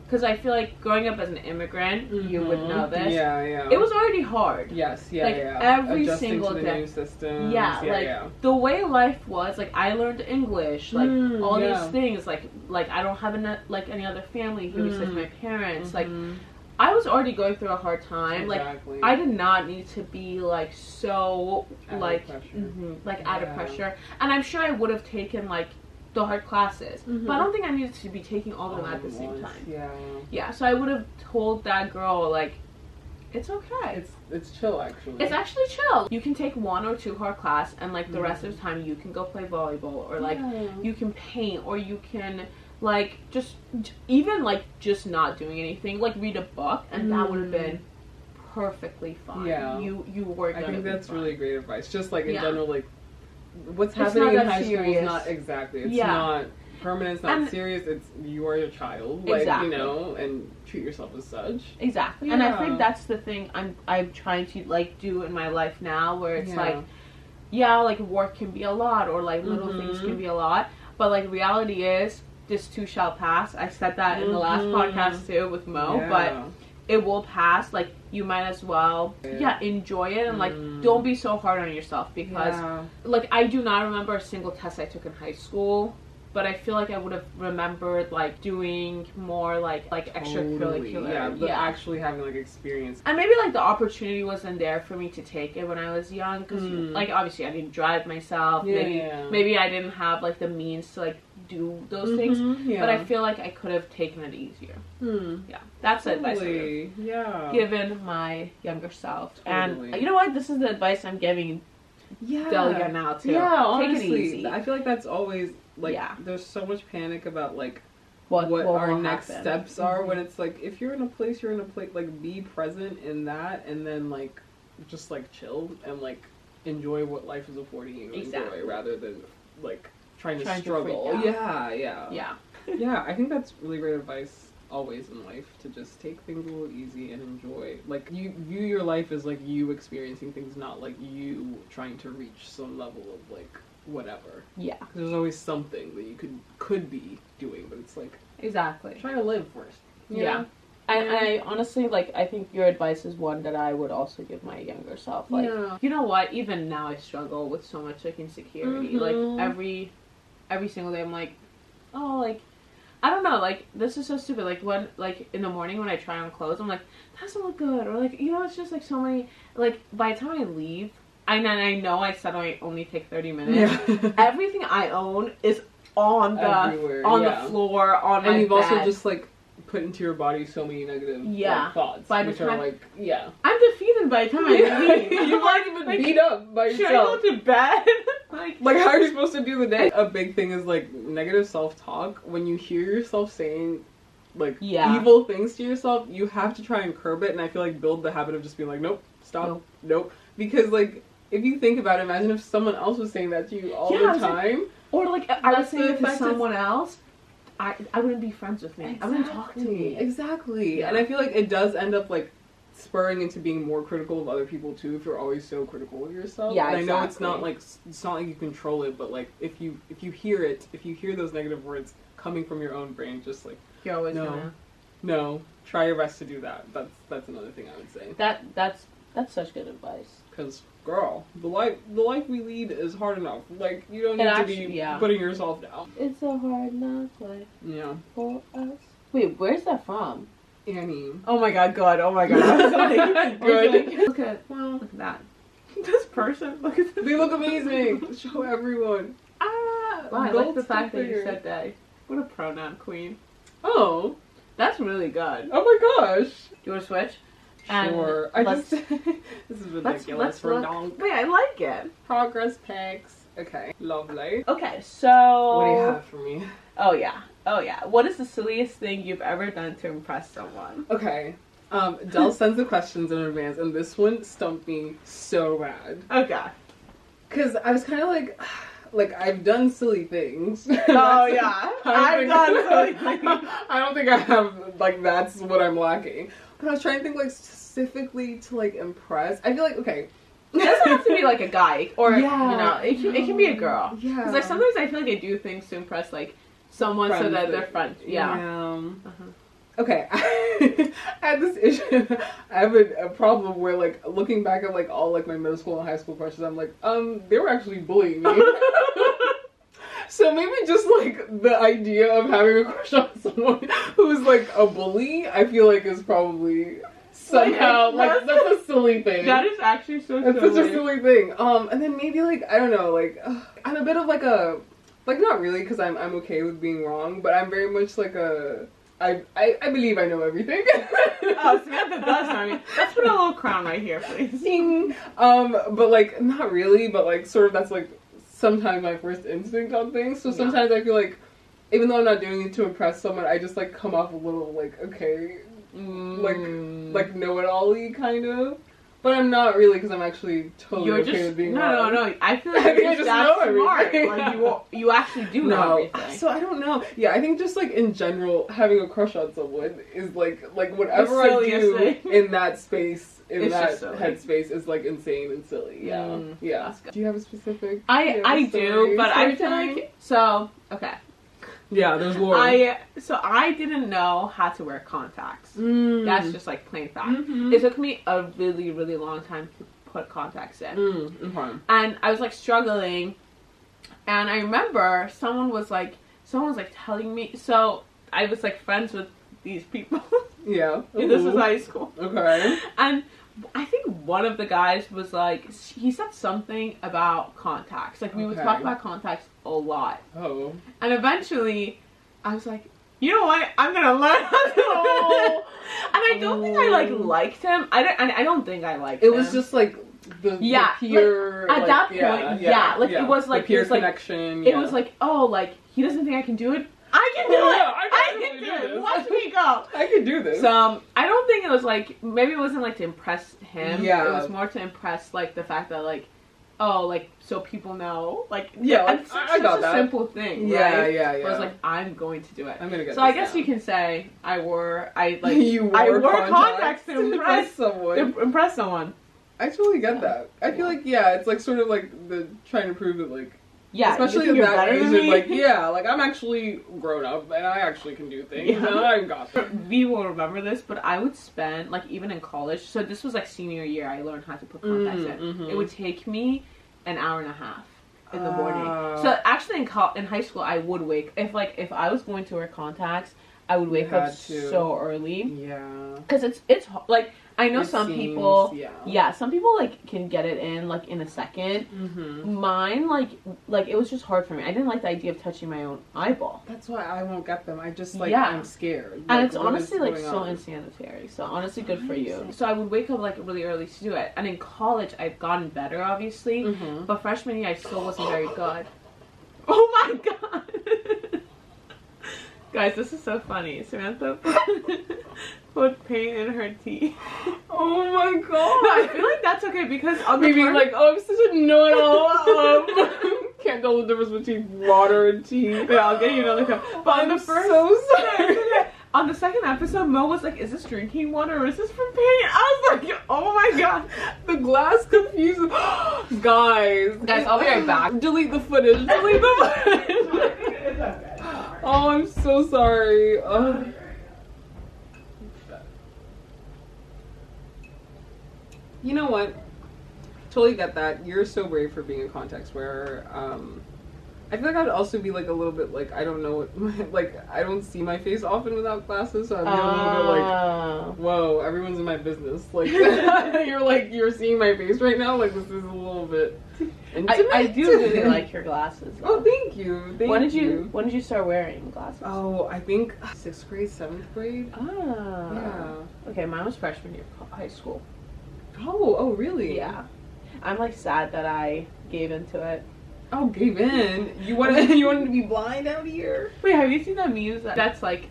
S1: because I feel like growing up as an immigrant, you would know this.
S2: Yeah.
S1: It was already hard.
S2: Yes.
S1: Every
S2: adjusting
S1: single
S2: to the
S1: day.
S2: new systems.
S1: The way life was. I learned English. All these things. I don't have any other family here besides my parents. I was already going through a hard time.
S2: Exactly.
S1: I did not need to be so out of pressure. And I'm sure I would have taken the hard classes, but I don't think I needed to be taking all of them at the same time. Yeah. So I would have told that girl it's okay.
S2: It's chill actually.
S1: It's actually chill. You can take 1 or 2 hard class, and the rest of the time you can go play volleyball or you can paint or you can. Just not doing anything, read a book, and that would have been perfectly fine. Yeah, you were.
S2: I think that's really great advice. Just in general, what's happening in high school is not exactly. It's not permanent. It's not serious. It's you are a child.
S1: Exactly.
S2: And treat yourself as such.
S1: Exactly. Yeah. And I think that's the thing I'm trying to do in my life now, where it's work can be a lot, or little things can be a lot, but reality is. This too shall pass. I said that in the last podcast too with Mo, but it will pass. You might as well, enjoy it, and don't be so hard on yourself, because I do not remember a single test I took in high school, but I feel I would have remembered doing more extracurricular,
S2: actually having experience,
S1: and maybe the opportunity wasn't there for me to take it when I was young, because obviously I didn't drive myself. Maybe I didn't have the means to do those things, but I feel I could have taken it easier. Yeah, that's the advice I would given my younger self. And you know what? This is the advice I'm giving Delia now too.
S2: Yeah,
S1: honestly,
S2: take it easy. I feel that's always there's so much panic about what our next steps are, when it's if you're in a place, you're in a place, be present in that, and then just chill and enjoy what life is affording you to
S1: exactly.
S2: enjoy rather than like trying to
S1: To
S2: struggle.
S1: yeah.
S2: Yeah, I think that's really great advice always in life, to just take things a little easy and enjoy. Like, you view your life as like you experiencing things, not like you trying to reach some level of like whatever.
S1: Yeah.
S2: There's always something that you could be doing, but it's like
S1: exactly.
S2: try to live first.
S1: Yeah. And I honestly, like, I think your advice is one that I would also give my younger self. Like, you know what? Even now I struggle with so much, like, insecurity. Like, every single day I'm like, oh, like, I don't know, like, this is so stupid. Like, when, like, in the morning when I try on clothes, I'm like, that doesn't look good. Or, like, you know, it's just, like, so many, like, by the time I leave, I know I said I only take 30 minutes. Everything I own is on the floor, on my bed. And you've also just, like, put into your body so many negative like, thoughts. By the time, are like, I'm defeated by the time I leave. You've already been beat up by yourself. Should I go to bed? like, how are you supposed to do the day? A big thing is, like, negative self-talk. When you hear yourself saying, like, evil things to yourself, you have to try and curb it. And I feel like build the habit of just being like, nope, stop, nope. Because, like, if you think about it, imagine if someone else was saying that to you all the time. Like, or, like, I was saying it to someone else. I wouldn't be friends with me. Exactly. I wouldn't talk to me. Exactly. Yeah. And I feel like it does end up, like, spurring into being more critical of other people, too, if you're always so critical of yourself. Yeah, and I know it's not like you control it, but, like, if you hear those negative words coming from your own brain, just, like, you're always no, try your best to do that. That's another thing I would say. That's such good advice. Because, girl, the life we lead is hard enough. Like, you don't need to be putting yourself down. It's a hard enough life. Yeah. For us. Wait, where's that from? Annie. Oh my god, good. Oh my god. I was like, good. Look at that. This person. Look at this. They look amazing. Show everyone. Wow, I like the fact that you said they. What a pronoun queen. Oh. That's really good. Oh my gosh. Do you want to switch? Sure. This is ridiculous for donk. Wait, I like it. Progress pics. Okay. Lovely. Okay, so what do you have for me? Oh yeah. What is the silliest thing you've ever done to impress someone? Okay. Dell sends the questions in advance, and this one stumped me so bad. Okay. Because I was kind of like, I've done silly things. Oh yeah. I've done silly things. I don't think I have, like, that's what I'm lacking. But I was trying to think, like, specifically to, like, impress. I feel like, okay. It doesn't have to be, like, a guy. Or, you know, it can be a girl. Yeah. Because, like, sometimes I feel like I do things to impress, like, someone so that they're friends. Yeah. Okay. I had this issue. I have a problem where, like, looking back at, like, all, like, my middle school and high school crushes, I'm like, they were actually bullying me. So maybe just, like, the idea of having a crush on someone who's, like, a bully, I feel like is probably somehow, like, that's a silly thing. That is actually so silly. That's such a silly thing. And then maybe, like, I don't know, like, I'm a bit of, like, not really, because I'm okay with being wrong, but I'm very much, like, I believe I know everything. Oh, Samantha does know me. Let's put a little crown right here, please. Ding. But, like, not really, but, like, sort of that's, like, sometimes my first instinct on things. So sometimes I feel like, even though I'm not doing it to impress someone, I just, like, come off a little, like, okay, like know-it-all-y kind of. But I'm not really, because I'm actually totally okay with being wrong. No. I feel like you're just that smart. Like, you actually do know everything. So I don't know. Yeah, I think just, like, in general, having a crush on someone is, like whatever I do in that space, in that headspace is, like, insane and silly. Yeah. Yeah. Do you have a specific? I do, but I feel like, so, okay. Yeah, there's more. I didn't know how to wear contacts. That's just, like, plain fact. It took me a really, really long time to put contacts in. And I was, like, struggling. And I remember someone was telling me, so I was, like, friends with these people. Yeah. This was high school. Okay. And I think one of the guys was, like, he said something about contacts. Like, we would talk about contacts a lot. Oh. And eventually, I was like, you know what? I'm gonna learn how to. And I don't think I, like, liked him. I don't think I liked him. It was just, like, the peer. Like, at that point, it was, like, the peer connection. It was, like, oh, like, he doesn't think I can do it. I can do it! I can do it! Watch me go! I can do this. So, I don't think it was, like, maybe it wasn't, like, to impress him. Yeah. It was more to impress, like, the fact that, like,
S3: oh, like, so people know, like,
S2: yeah, like,
S3: it's
S2: I got that.
S3: simple thing,
S2: yeah,
S3: right?
S2: yeah.
S3: Where it's like, I'm going to do it.
S2: I'm gonna get.
S3: So I guess you can say I wore
S2: contacts
S3: to impress
S2: someone.
S3: To impress someone.
S2: I totally get that. I feel like it's like sort of like the trying to prove that like.
S3: Yeah,
S2: especially in that age, of like, like I'm actually grown up and I actually can do things and I got this.
S3: We will remember this, but I would spend, like, even in college, so this was like senior year, I learned how to put contacts in.
S2: Mm-hmm.
S3: It would take me an hour and a half in the morning. So actually in high school, I would wake, if I was going to wear contacts, I would wake up so early.
S2: Yeah.
S3: Because it's like, I know some people, some people like can get it in like in a second.
S2: Mm-hmm.
S3: Mine, like it was just hard for me. I didn't like the idea of touching my own eyeball.
S2: That's why I won't get them. I just like I'm scared.
S3: And
S2: like,
S3: it's honestly like so insanitary. So honestly, good for you. So I would wake up like really early to do it. And in college, I've gotten better, obviously.
S2: Mm-hmm.
S3: But freshman year, I still wasn't very good. Oh my god. Guys, this is so funny. Samantha put paint in her tea.
S2: Oh my god.
S3: No, I feel like that's okay because on the
S2: like, I'm such a know-it-all. Can't tell the difference between water and tea.
S3: Yeah, I'll get you another cup. But on the first,
S2: so sorry.
S3: On the second episode, Mo was like, "Is this drinking water or is this from paint?" I was like, "Oh my god,
S2: the glass confuses." Guys,
S3: I'll be right back.
S2: Delete the footage. Delete the footage. Oh, I'm so sorry. You know what? Totally get that. You're so brave for being a context wearer. I feel like I'd also be like a little bit like I don't know what like I don't see my face often without glasses, so I'd be a little bit like, whoa, everyone's in my business. Like you're seeing my face right now. Like this is a little bit intimate.
S3: I do really like your glasses, though.
S2: Oh, thank you.
S3: When did you start wearing glasses?
S2: Oh, I think 6th grade, 7th grade.
S3: Ah.
S2: Yeah.
S3: Okay, mine was freshman year of high school.
S2: Oh, really?
S3: Yeah. I'm like sad that I gave into it.
S2: Oh, gave in? You wanted to be blind out here?
S3: Wait, have you seen that memes that's like,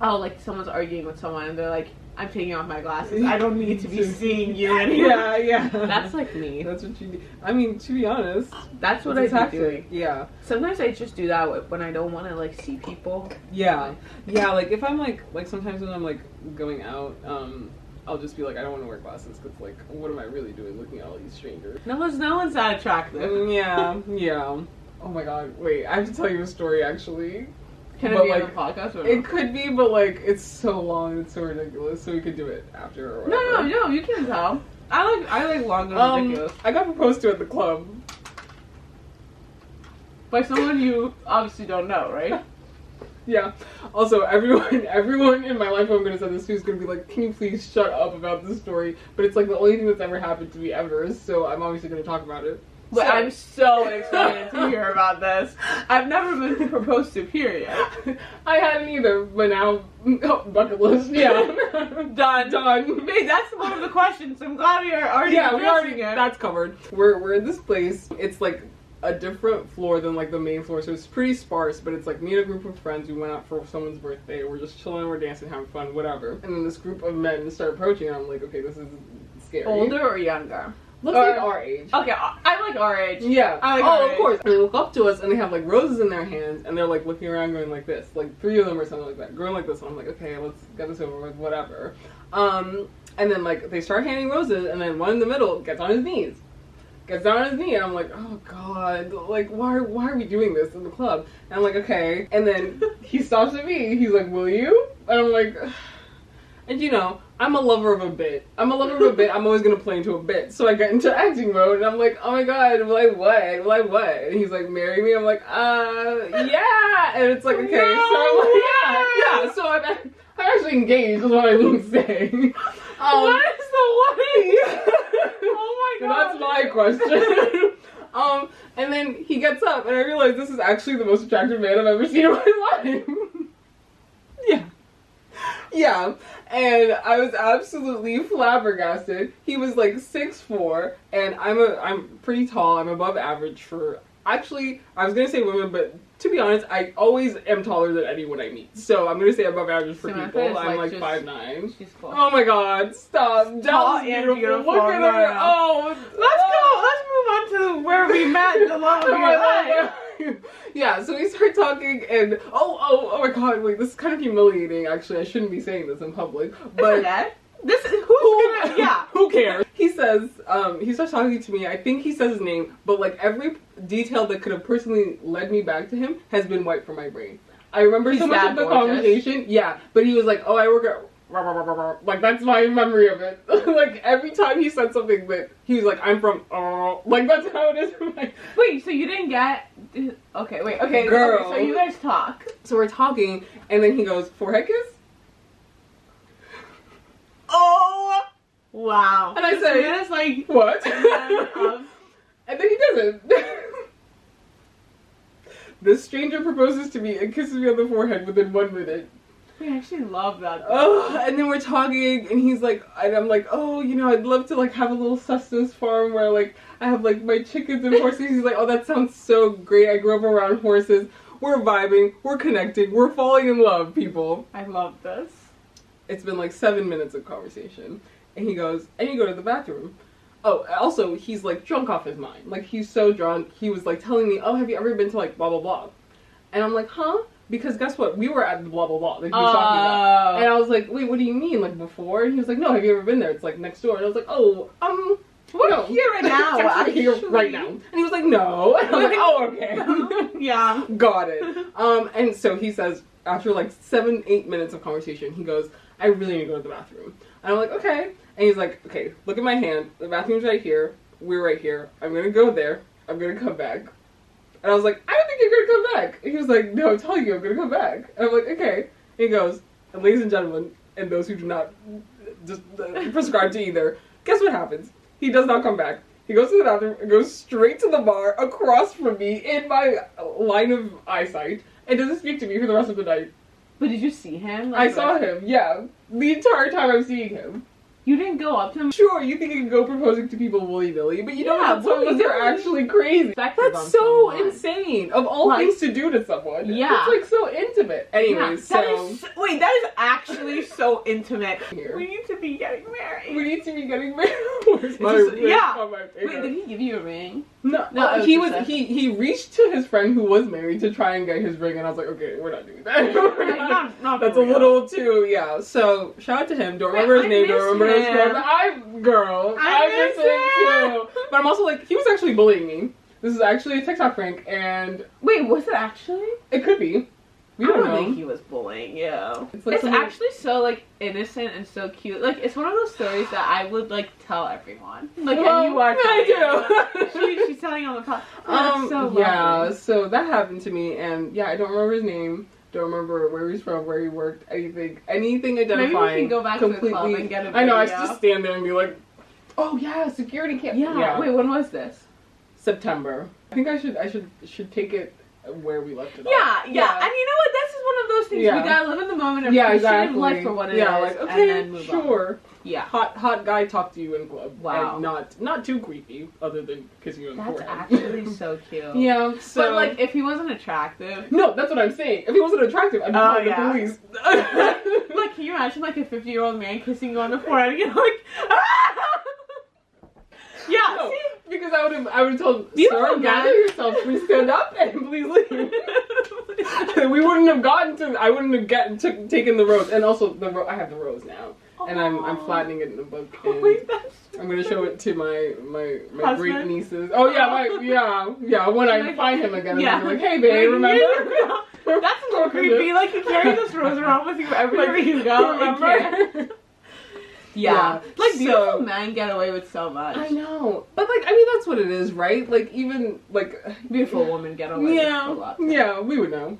S3: oh, like someone's arguing with someone and they're like, I'm taking off my glasses. I don't need to be seeing you anymore.
S2: Yeah.
S3: That's like me.
S2: That's what you do. I mean, to be honest,
S3: that's what I be doing.
S2: Yeah.
S3: Sometimes I just do that when I don't want to like see people.
S2: Yeah. Yeah, like if I'm like sometimes when I'm like going out, I'll just be like, I don't want to wear glasses because, like, what am I really doing looking at all these strangers?
S3: No one's that attractive.
S2: Yeah. Oh my god, wait, I have to tell you a story, actually.
S3: Can it be on the podcast or no?
S2: It could be, but, like, it's so long, it's so ridiculous, so we could do it after or whatever.
S3: No, you can tell. I like long and ridiculous.
S2: I got proposed to at the club.
S3: By someone you obviously don't know, right?
S2: Yeah. Also, everyone in my life who I'm going to send this to is going to be like, can you please shut up about this story? But it's like the only thing that's ever happened to me ever, so I'm obviously going to talk about it.
S3: But so. I'm so excited to hear about this. I've never been proposed to, period.
S2: I hadn't either, but now, bucket list, yeah.
S3: Done. Wait, that's one of the questions. I'm glad we are already addressing it.
S2: That's covered. We're in this place. It's like a different floor than like the main floor, so it's pretty sparse, but it's like me and a group of friends. We went out for someone's birthday. We're just chilling, we're dancing, having fun, whatever. And then this group of men start approaching, and I'm like, okay, this is scary.
S3: Older or younger?
S2: Looks like our age.
S3: Okay, I like our age.
S2: Yeah.
S3: I like our age.
S2: Of course. And they look up to us and they have like roses in their hands and they're like looking around going like this. Like 3 of them or something like that. Going like this. And I'm like, okay, let's get this over with, whatever. And then like they start handing roses and then one in the middle gets on his knees. Gets down on his knee and I'm like, oh god, like why are we doing this in the club? And I'm like, okay. And then he stops at me. He's like, will you? And I'm like, and you know, I'm a lover of a bit. I'm always gonna play into a bit. So I get into acting mode and I'm like, oh my god, will I what? Will I what? And he's like, marry me? I'm like, yeah. And it's like, okay, so I'm like, yeah. So I'm actually engaged is what I'm saying.
S3: What is the what? Oh my god.
S2: That's my question. And then he gets up and I realize this is actually the most attractive man I've ever seen in my life. Yeah, and I was absolutely flabbergasted. He was like 6'4", and I'm pretty tall. I'm above average for actually, I was gonna say women, but to be honest, I always am taller than anyone I meet. So I'm gonna say above average for
S3: Samantha
S2: people. I'm like
S3: just
S2: 5'9".
S3: She's cool.
S2: Oh my god, stop.
S3: Tall
S2: That
S3: and
S2: was
S3: beautiful.
S2: Look at her.
S3: No.
S2: Oh.
S3: Let's move on to where we met the love of your life.
S2: Yeah, so we start talking and oh my god, wait, this is kind of humiliating actually. I shouldn't be saying this in public. But
S3: This is who's gonna
S2: who cares? He says, he starts talking to me. I think he says his name, but like every detail that could have personally led me back to him has been wiped from my brain. I remember so much of the conversation. Yeah, but he was like, oh, I work at like that's my memory of it. Like every time he said something that he was like, I'm from like that's how it is.
S3: Wait, so you didn't get okay,
S2: girl.
S3: Okay, so you guys talk.
S2: So we're talking, and then he goes, forehead kiss?
S3: Oh wow.
S2: And I say,
S3: it's like
S2: what? And then he doesn't. This stranger proposes to me and kisses me on the forehead within 1 minute.
S3: We actually love that.
S2: Oh, and then we're talking, and he's like, and I'm like, oh, you know, I'd love to like have a little sustenance farm where like I have like my chickens and horses. He's like, oh, that sounds so great. I grew up around horses. We're vibing. We're connecting. We're falling in love, people.
S3: I love this.
S2: It's been like 7 minutes of conversation, and he goes, and you go to the bathroom. Oh, also, he's like drunk off his mind. Like he's so drunk. He was like telling me, oh, have you ever been to like blah blah blah? And I'm like, huh? Because guess what? We were at the blah blah blah that he was talking about. And I was like, wait, what do you mean? Like before? And he was like, no, have you ever been there? It's like next door. And I was like, oh,
S3: we're here right now.
S2: We're here right now. And he was like, no. And I was like, oh, okay.
S3: Yeah.
S2: Got it. And so he says, after like 7-8 minutes of conversation, he goes, I really need to go to the bathroom. And I'm like, okay. And he's like, okay, look at my hand. The bathroom's right here. We're right here. I'm gonna go there. I'm gonna come back. And I was like, I don't think you're gonna come back. And he was like, no, I'm telling you, I'm gonna come back. And I'm like, okay. And he goes, and ladies and gentlemen, and those who do not just prescribe to either, guess what happens? He does not come back. He goes to the bathroom and goes straight to the bar across from me in my line of eyesight and doesn't speak to me for the rest of the night.
S3: But did you see him?
S2: I saw him, yeah. The entire time I'm seeing him.
S3: You didn't go up to him?
S2: Sure, you think you can go proposing to people willy-nilly, but you know that some of us are actually crazy. That's so insane. Of all things to do to someone.
S3: Yeah.
S2: It's like so intimate. Anyways,
S3: wait, that is actually so intimate. We need to be getting married.
S2: We need to be getting married. Where's my ring on my finger?
S3: Wait, did he give you a ring?
S2: No, he reached to his friend who was married to try and get his ring, and I was like, okay, we're not doing that.
S3: not
S2: That's a little too, yeah. So shout out to him. Don't remember his name. Don't remember his girl. I miss him too. But I'm also like, he was actually bullying me. This is actually a TikTok prank, and
S3: wait, was it actually?
S2: It could be.
S3: I don't think he was bullying you. It's actually so like innocent and so cute. Like it's one of those stories that I would like tell everyone. Like and you are telling she's telling on the podcast. So
S2: yeah, so that happened to me, and yeah, I don't remember his name. Don't remember where he's from, where he worked, anything identifying.
S3: Maybe we can go back completely. To the club and get a video.
S2: I know, I just stand there and be like, oh yeah, security camp.
S3: Yeah. Wait, when was this?
S2: September. I think I should take it where we left it off.
S3: Yeah. And you know what? This is one of those things we gotta live in the moment and appreciate life for what it is.
S2: Like, okay, and then move on.
S3: Yeah.
S2: Hot guy talk to you in club.
S3: Wow.
S2: And not too creepy, other than kissing you on the forehead.
S3: That's actually so cute.
S2: Yeah. So,
S3: but like, if he wasn't attractive.
S2: No, that's what I'm saying. If he wasn't attractive, I'd call the police.
S3: Like, can you imagine like a 50-year-old man kissing you on the forehead and you're like, ah! Yeah.
S2: No, because I would have told, sir, gather yourself, please stand up and please leave. We wouldn't have I wouldn't have taken the rose, and also I have the rose now. And I'm flattening it in a book. And I'm gonna show it to my great nieces. Oh yeah, when I find him again, I'm gonna be like, hey babe, remember?
S3: That's a little creepy. Like you carry this rose around with you everywhere you go.
S2: Remember?
S3: Yeah. Like beautiful men get away with so much.
S2: I know, but like I mean that's what it is, right? Like even like
S3: beautiful women get away with a lot.
S2: Yeah, we would know.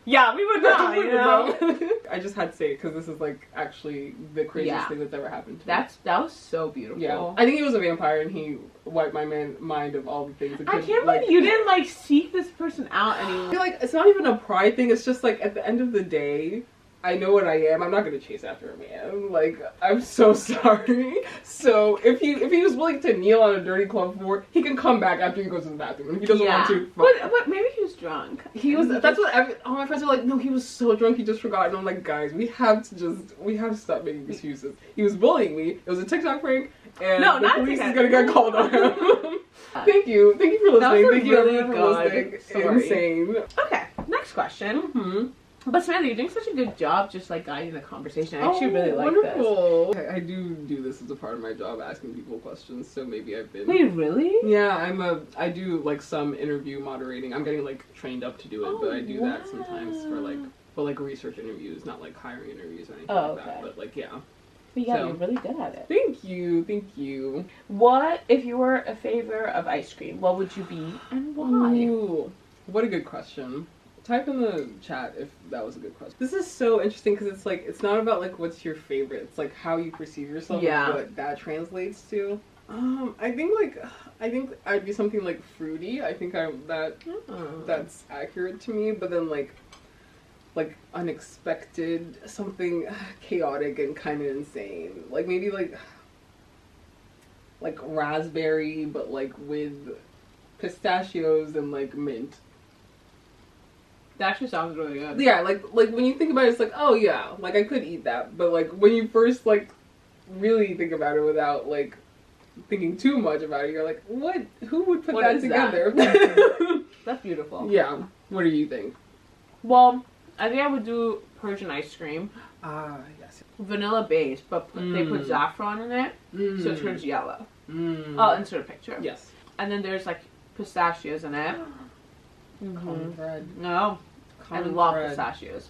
S3: Yeah, we would know. You know?
S2: I just had to say it because this is like actually the craziest thing that's ever happened to me.
S3: That was so beautiful.
S2: Yeah, I think he was a vampire and he wiped my mind of all the things.
S3: I can't believe you didn't like seek this person out anymore.
S2: I feel like it's not even a pride thing. It's just like at the end of the day, I know what I am. I'm not gonna chase after a man. Like, I'm so sorry. So if he was willing to kneel on a dirty club floor, he can come back after he goes to the bathroom. And if he doesn't want to,
S3: but maybe he was drunk.
S2: That's what all my friends are like. No, he was so drunk he just forgot. And I'm like, guys, we have to stop making excuses. He was bullying me. It was a TikTok prank, and the police is gonna get called on him. Thank you for listening. Thank you everyone for listening.
S3: Story.
S2: Insane.
S3: Okay, next question. But Samantha, you're doing such a good job just like guiding the conversation. I actually really like
S2: wonderful. This. I do this as a part of my job, asking people questions, so maybe I've been...
S3: Wait, really?
S2: Yeah, I do like some interview moderating. I'm getting like trained up to do it, but I do that sometimes for like research interviews, not like hiring interviews or anything like that. But like, yeah.
S3: But yeah, you're really good at it.
S2: Thank you.
S3: What, if you were a favor of ice cream, what would you be and why?
S2: Ooh, what a good question. Type in the chat if that was a good question. This is so interesting because it's like, it's not about like what's your favorite. It's like how you perceive yourself and what that translates to. I think I'd be something like fruity. I think that's accurate to me. But then like unexpected, something chaotic and kind of insane. Like maybe like raspberry, but like with pistachios and like mint.
S3: That actually sounds really good.
S2: Yeah, like when you think about it, it's like, oh yeah, like I could eat that. But like when you first like really think about it without like thinking too much about it, you're like, what? Who would put that together?
S3: That's beautiful.
S2: Yeah. What do you think?
S3: Well, I think I would do Persian ice cream.
S2: Yes.
S3: Vanilla base, but they put saffron in it, so it turns yellow. I'll insert a picture.
S2: Yes.
S3: And then there's like pistachios in it.
S2: Common bread.
S3: No. I love pistachios.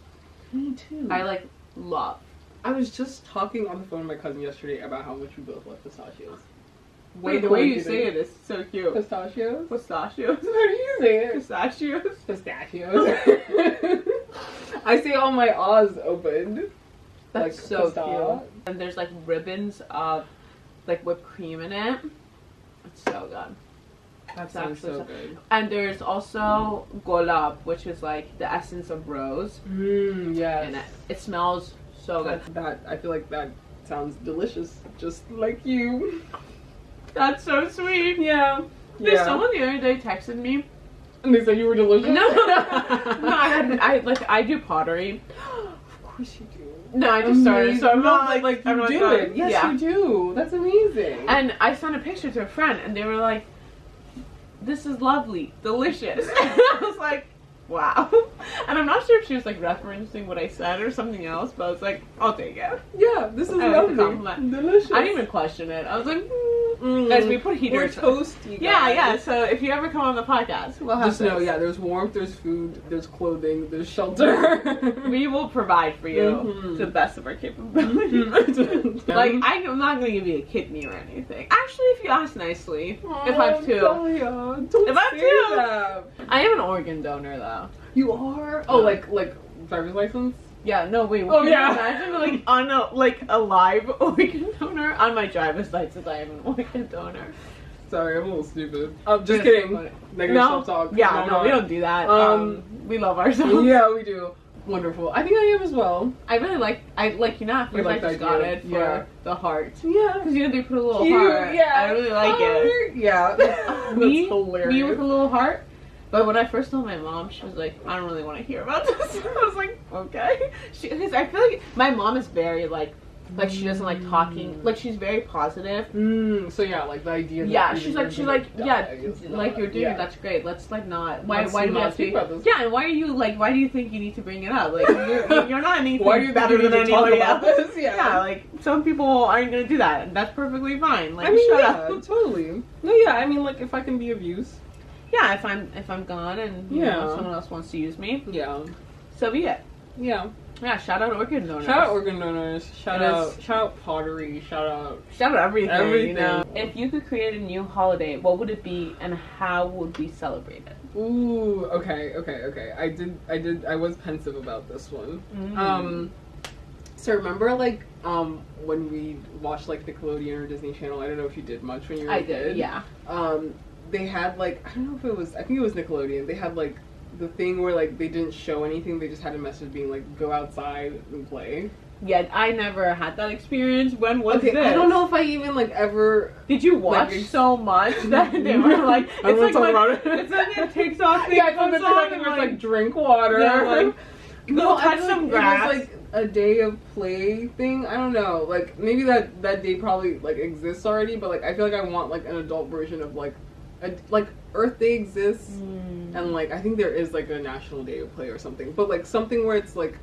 S2: Me too.
S3: I love.
S2: I was just talking on the phone with my cousin yesterday about how much we both love pistachios.
S3: Wait, the way you say it is so cute.
S2: Pistachios?
S3: Pistachios.
S2: How do you say it?
S3: Pistachios.
S2: Pistachios. I say all my O's opened.
S3: That's like, so cute. And there's like ribbons of like whipped cream in it. It's so good.
S2: That sounds so good.
S3: And there's also golab, which is like the essence of rose.
S2: Yes.
S3: And it smells so good.
S2: I feel like that sounds delicious, just like you.
S3: That's so sweet.
S2: Yeah.
S3: There's someone the other day texted me.
S2: And they said you were delicious?
S3: No. I do pottery.
S2: Of course you do.
S3: No, I just started, so I'm not
S2: like you do it. Yes, you do. That's amazing.
S3: And I sent a picture to a friend, and they were like, "This is lovely, delicious." I was like, "Wow." And I'm not sure if she was like referencing what I said or something else, but I was like, "I'll take it."
S2: Yeah, this is lovely, delicious.
S3: I didn't even question it. I was like, guys, we put heaters.
S2: We're toasty.
S3: Yeah. So if you ever come on the podcast, we'll have
S2: just know, there's warmth, there's food, there's clothing, there's shelter.
S3: We will provide for you to the best of our capabilities. Like, I'm not gonna give you a kidney or anything. Actually, if you ask nicely, if I have two, I am an organ donor though.
S2: You are? Oh, like driver's license?
S3: Yeah, no, wait.
S2: Oh, yeah.
S3: Imagine, on a live organ donor. On my driver's license, I am an organ donor.
S2: Sorry, I'm a little stupid. Just kidding. Negative self-talk.
S3: Yeah, no, we don't do that. We love ourselves.
S2: Yeah, we do. Wonderful. I think I am as well.
S3: I really like you know, at first I just got it for the heart.
S2: Yeah.
S3: Because, they put a little heart. Yeah. I really like it.
S2: Yeah. That's hilarious.
S3: Me with a little heart. But when I first told my mom, she was like, "I don't really want to hear about this." I was like, "Okay." Because I feel like my mom is very like she doesn't like talking. Like, she's very positive.
S2: So yeah, like the idea.
S3: Yeah, she's like like you're doing it. That's great. Let's like not. Why do you have to? Yeah, and why do you think you need to bring it up? Like you're not anything better than anybody else. Yeah, like some people aren't gonna do that, and that's perfectly fine. Like, shut up.
S2: Totally. No, yeah. I mean, like if I can be of use.
S3: Yeah, if I'm gone and someone else wants to use me, so be it.
S2: Yeah.
S3: Yeah, shout out organ donors.
S2: Shout out organ donors. Shout out pottery. Shout out
S3: everything. If you could create a new holiday, what would it be, and how would we celebrate it?
S2: Ooh, okay. I was pensive about this one. So remember when we watched like Nickelodeon or Disney Channel? I don't know if you did much when you were a kid.
S3: Yeah.
S2: They had I don't know if it was, I think it was Nickelodeon. They had the thing where like they didn't show anything, they just had a message being like, go outside and play.
S3: Yeah, I never had that experience. When was this?
S2: I don't know if I even like ever.
S3: Did you watch so much that they were like, it's like it takes off the
S2: and like drink water.
S3: Yeah, like,
S2: no,
S3: touch some grass.
S2: It was like a day of play thing. I don't know. Like maybe that day probably like exists already, but like I feel like I want like an adult version of like Earth Day exists, and like I think there is like a National Day of Play or something, but like something where it's like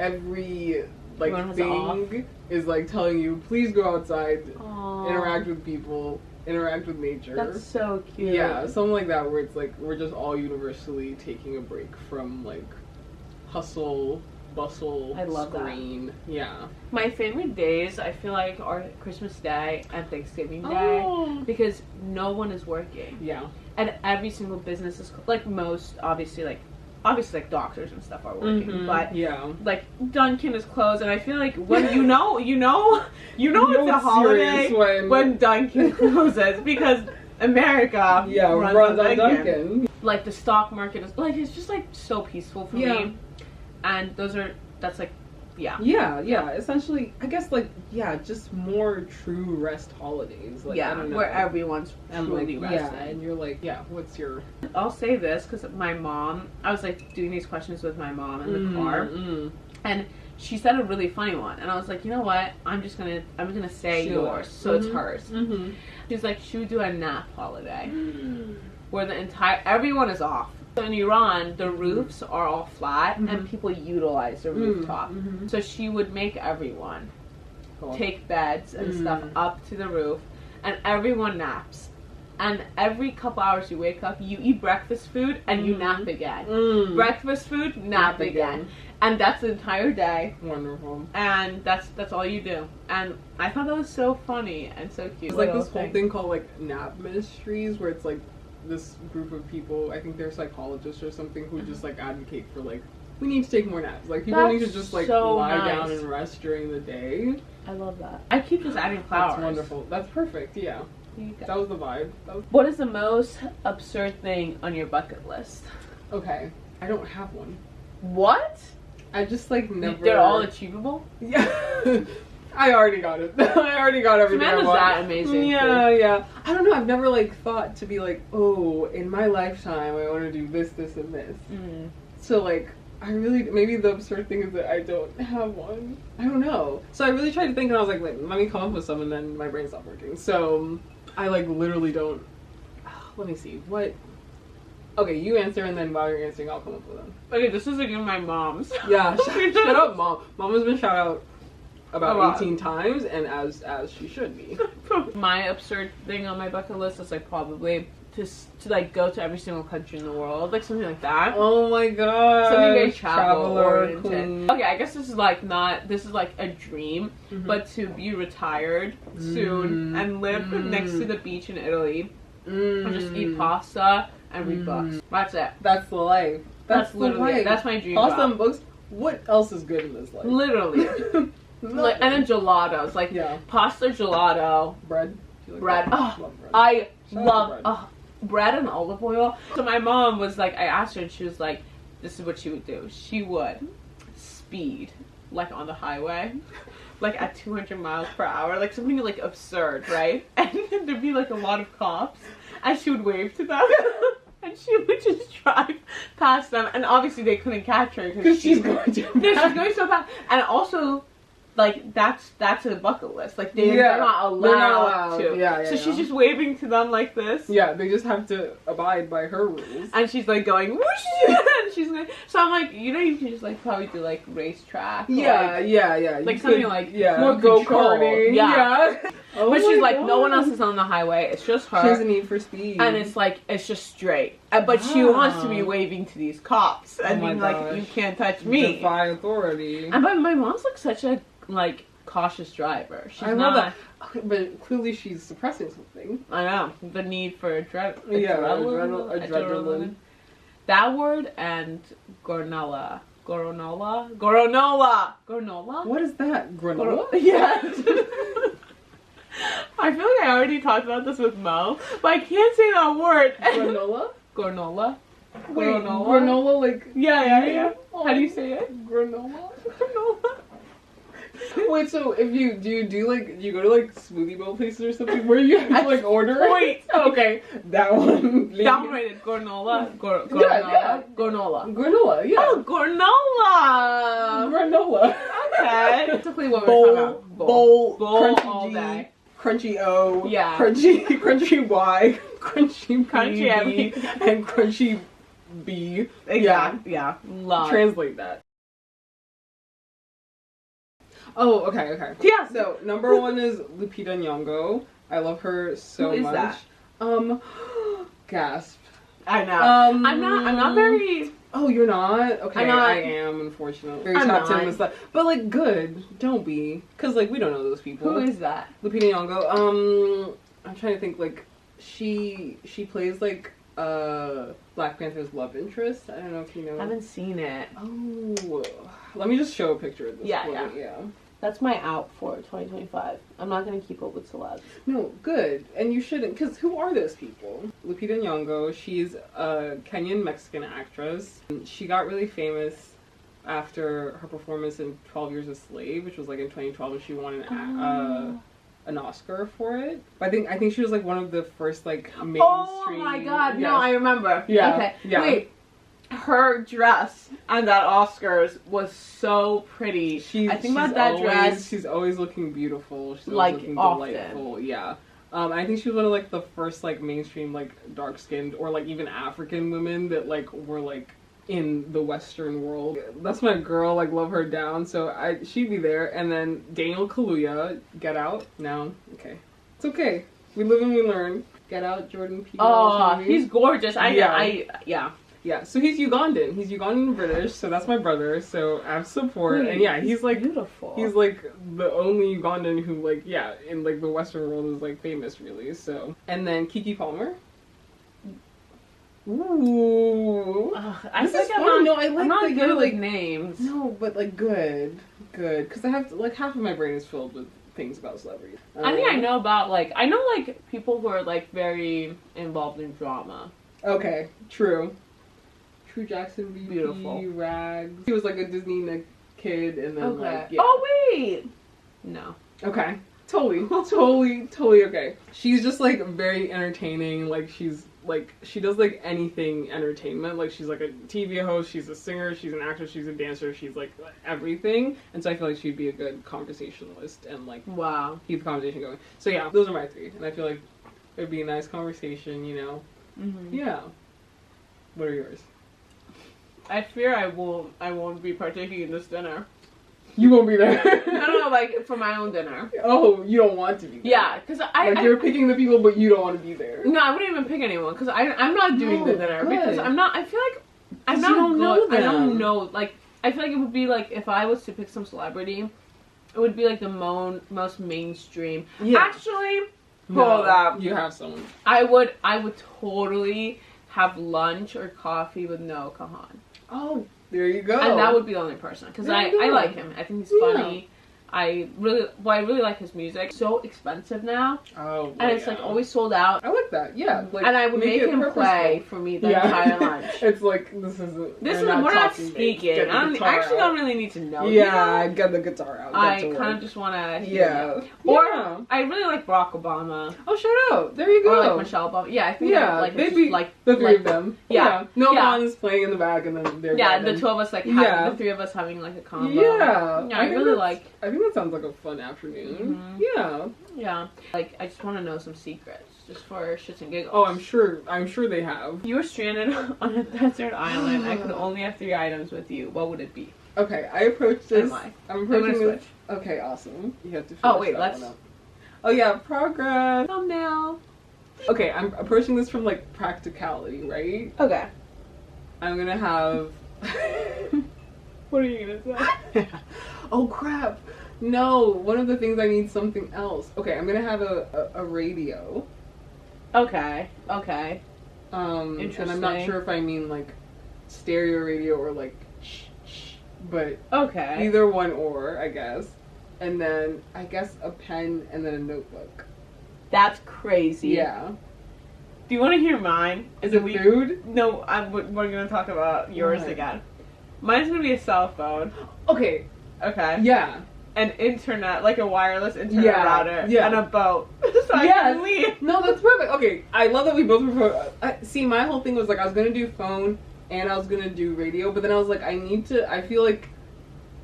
S2: every like thing is like telling you, please go outside, interact with people, interact with nature.
S3: That's so cute.
S2: Yeah, something like that where it's like we're just all universally taking a break from like hustle, bustle,
S3: I love
S2: screen. That. Yeah.
S3: My favorite days I feel like are Christmas Day and Thanksgiving Day because no one is working.
S2: Yeah.
S3: And every single business is like most obviously like doctors and stuff are working, but like Dunkin' is closed, and I feel like when you know it's a holiday when Dunkin' closes because America runs on Dunkin'. Like the stock market is like it's just like so peaceful for me, and that's like
S2: essentially I guess like just more true rest holidays, like I don't know,
S3: where everyone's truly rested.
S2: And you're like what's your
S3: I'll say this because my mom, I was like doing these questions with my mom in the car, and she said a really funny one, and I was like, you know what, I'm gonna say yours, so it's hers. She's like, she would do a nap holiday where everyone is off. So in Iran, the roofs are all flat, and people utilize the rooftop. So she would make everyone take beds and stuff up to the roof, and everyone naps. And every couple hours you wake up, you eat breakfast food, and you nap again. Breakfast food, nap again. And that's the entire day.
S2: Wonderful.
S3: And that's all you do. And I thought that was so funny and so cute.
S2: It's like this whole thing called like nap ministries, where it's like this group of people, I think they're psychologists or something, who just like advocate for like, we need to take more naps. Like people need to just like lie down and rest during the day.
S3: I love that. I keep just adding flowers.
S2: That's wonderful. That's perfect. Yeah. That was the vibe.
S3: What is the most absurd thing on your bucket list?
S2: Okay. I don't have one.
S3: What?
S2: I just like never.
S3: They're all achievable?
S2: Yeah. I already got it. I already got everything.
S3: Samantha's that amazing.
S2: Yeah. I don't know. I've never like thought to be like, oh, in my lifetime, I want to do this, this, and this. So like, I really maybe the absurd thing is that I don't have one. I don't know. So I really tried to think, and I was like, wait, let me come up with some, and then my brain stopped working. So I like literally don't. Let me see what. Okay, you answer, and then while you're answering, I'll come up with them.
S3: Okay, this is again my mom's.
S2: Yeah, shut up, Mom. Mom has been shout out about 18 times, and as she should be.
S3: My absurd thing on my bucket list is like probably to like go to every single country in the world, like something like that.
S2: Oh my god,
S3: something very travel oriented. Okay, I guess this is like a dream, but to be retired soon and live next to the beach in Italy and just eat pasta and read books. That's it.
S2: That's the life. That's literally
S3: it. That's my dream.
S2: Pasta and books. What else is good in this life?
S3: Literally. Like, and then gelatos, like pasta, gelato,
S2: bread.
S3: Bread. Oh,
S2: love bread.
S3: I love bread and olive oil. So my mom was like, I asked her, and she was like, this is what she would do. She would speed like on the highway, like at 200 miles per hour, like something like absurd, right? And then there'd be like a lot of cops, and she would wave to them. And she would just drive past them, and obviously they couldn't catch her because
S2: she's going too fast.
S3: No, she's going so fast. And also, like that's a bucket list. Like they're not allowed to. So she's just waving to them like this.
S2: Yeah, they just have to abide by her rules.
S3: And she's like going whoosh, and she's like. So I'm like, you can just like probably do like racetrack.
S2: Yeah.
S3: Like something like
S2: more go-karting.
S3: Yeah. But she's like, no one else is on the highway. It's just her.
S2: She has a need for speed.
S3: And it's like, it's just straight. But she wants to be waving to these cops and being like, you can't touch me.
S2: Defy authority.
S3: And but my mom's like such a like cautious driver. She's
S2: I love that. Okay, but clearly she's suppressing something.
S3: I know. The need for
S2: adrenaline.
S3: That word and Gornola. Gornola?
S2: What is that? Granola?
S3: Yes. I feel like I already talked about this with Mo, but I can't say that word.
S2: Granola?
S3: Gornola.
S2: Wait,
S3: Granola?
S2: granola, like...
S3: Yeah. How do you say it?
S2: Granola?
S3: Granola.
S2: Wait, so if you do like, you go to like smoothie bowl places or something where you have to like order it?
S3: Wait.
S2: Okay, that one.
S3: Downgraded granola.
S2: Yeah.
S3: Granola.
S2: Granola, yeah.
S3: Oh, granola.
S2: Granola.
S3: Okay. Basically what we're
S2: Bowl,
S3: talking about.
S2: bowl, crunchy
S3: all
S2: G,
S3: day.
S2: crunchy O,
S3: Yeah.
S2: crunchy Y, crunchy
S3: Crunchy
S2: B,
S3: everything.
S2: and crunchy B.
S3: Yeah. Love.
S2: Translate that. Oh, okay.
S3: Yeah.
S2: So number one is Lupita Nyong'o. I love her so
S3: Who is
S2: much.
S3: that?
S2: Gasp.
S3: I know.
S2: I'm
S3: I'm not very.
S2: Oh, you're not? Okay,
S3: I'm not.
S2: I am, unfortunately. Very
S3: I'm
S2: top 10
S3: not.
S2: and stuff. But, like, good. Don't be. Because, like, we don't know those people.
S3: Who is that?
S2: Lupita Nyong'o. I'm trying to think, like, she plays, like, Black Panther's love interest. I don't know if you know.
S3: I haven't seen it.
S2: Oh. Let me just show a picture of this.
S3: Yeah. That's my out for 2025. I'm not gonna keep up with celebs.
S2: No, good. And you shouldn't, because who are those people? Lupita Nyong'o, she's a Kenyan-Mexican actress. She got really famous after her performance in 12 Years a Slave, which was like in 2012, and she won an Oscar for it. But I think she was like one of the first like mainstream...
S3: Oh my god,
S2: yes.
S3: no, I remember.
S2: Yeah.
S3: Okay,
S2: yeah.
S3: wait. Her dress on that Oscars was so pretty. I think about that dress.
S2: She's always looking beautiful. She's
S3: like,
S2: always looking
S3: often.
S2: delightful. Yeah. I think she was one of like the first like mainstream like dark skinned or like even African women that like were like in the Western world. That's my girl. Like love her down. So she'd be there. And then Daniel Kaluuya, Get Out. No, okay, it's okay. We live and we learn. Get Out, Jordan Peele.
S3: Oh, he's gorgeous.
S2: Yeah. Yeah, so he's Ugandan. He's Ugandan British, so that's my brother. So I have support, and yeah, he's like
S3: beautiful.
S2: He's like the only Ugandan who like in like the Western world is like famous really. So and then Kiki Palmer. Ooh,
S3: I
S2: this
S3: feel
S2: is
S3: like
S2: fun. No, I like
S3: I'm not
S2: that
S3: good
S2: you're
S3: with
S2: like
S3: names.
S2: no, but like good, because I have to, like half of my brain is filled with things about celebrities.
S3: I think I know about like people who are like very involved in drama.
S2: Okay, true. True Jackson, VP,
S3: Beautiful.
S2: Rags. He was like a Disney kid, and then like
S3: Oh wait, no.
S2: Okay, totally okay. She's just like very entertaining. Like she does like anything entertainment. Like she's like a TV host. She's a singer. She's an actress. She's a dancer. She's like everything. And so I feel like she'd be a good conversationalist and like keep the conversation going. So yeah, those are my three, and I feel like it'd be a nice conversation. You know.
S3: Mm-hmm.
S2: Yeah. What are yours?
S3: I fear I won't be partaking in this dinner.
S2: You won't be there.
S3: No, like for my own dinner.
S2: Oh, you don't want to be there.
S3: Yeah, because
S2: you're picking the people, but you don't want to be there.
S3: No, I wouldn't even pick anyone because I'm not doing the dinner because I'm not. I feel like I'm not
S2: don't know
S3: good. I
S2: them.
S3: don't know. Like I feel like it would be like if I was to pick some celebrity, it would be like the most mainstream.
S2: Yeah.
S3: Actually, hold up.
S2: You have someone.
S3: I would totally have lunch or coffee with Noah Kahan.
S2: Oh, there you go.
S3: And that would be the only person because I like him. I think he's funny. I really like his music. So expensive now.
S2: Oh, well,
S3: and it's like always sold out.
S2: I like that. Yeah. Like,
S3: and I would make him
S2: purposeful.
S3: play for me the entire lunch.
S2: It's like we're
S3: not speaking. I actually don't really need to know.
S2: Yeah, get the guitar out.
S3: I kind of just want to hear you. Or I really like Barack Obama.
S2: Oh, shout out. There you go.
S3: Or like Michelle Obama. Yeah, I think like
S2: the three of them.
S3: Yeah.
S2: No one's playing in the back, and then they're
S3: the two of us the three of us having like a combo.
S2: Yeah.
S3: I really like.
S2: I think that sounds like a fun afternoon. Mm-hmm. Yeah.
S3: Yeah. Like I just want to know some secrets, just for shits and giggles.
S2: Oh, I'm sure they have.
S3: You were stranded on a desert island. I could only have 3 items with you. What would it be?
S2: Okay, I approached this. I'm approaching
S3: this.
S2: Okay, awesome. You have to.
S3: Let's.
S2: Oh yeah, progress.
S3: Thumbnail.
S2: Okay, I'm approaching this from like practicality, right?
S3: Okay.
S2: I'm gonna have.
S3: What are you gonna say?
S2: Oh crap! No, one of the things I need something else. Okay, I'm gonna have a radio.
S3: Okay.
S2: Interesting. And I'm not sure if I mean like stereo radio or like but
S3: okay.
S2: Either one or, I guess. And then I guess a pen and then a notebook.
S3: That's crazy.
S2: Yeah.
S3: Do you want to hear mine?
S2: Is it food?
S3: No, we're going to talk about yours again. Mine's going to be a cell phone.
S2: Okay.
S3: Okay.
S2: Yeah.
S3: An internet, like a wireless internet router.
S2: Yeah.
S3: And a boat. So I can leave.
S2: No, that's perfect. Okay, I love that we both were... see, my whole thing was like, I was going to do phone and I was going to do radio, but then I was like, I feel like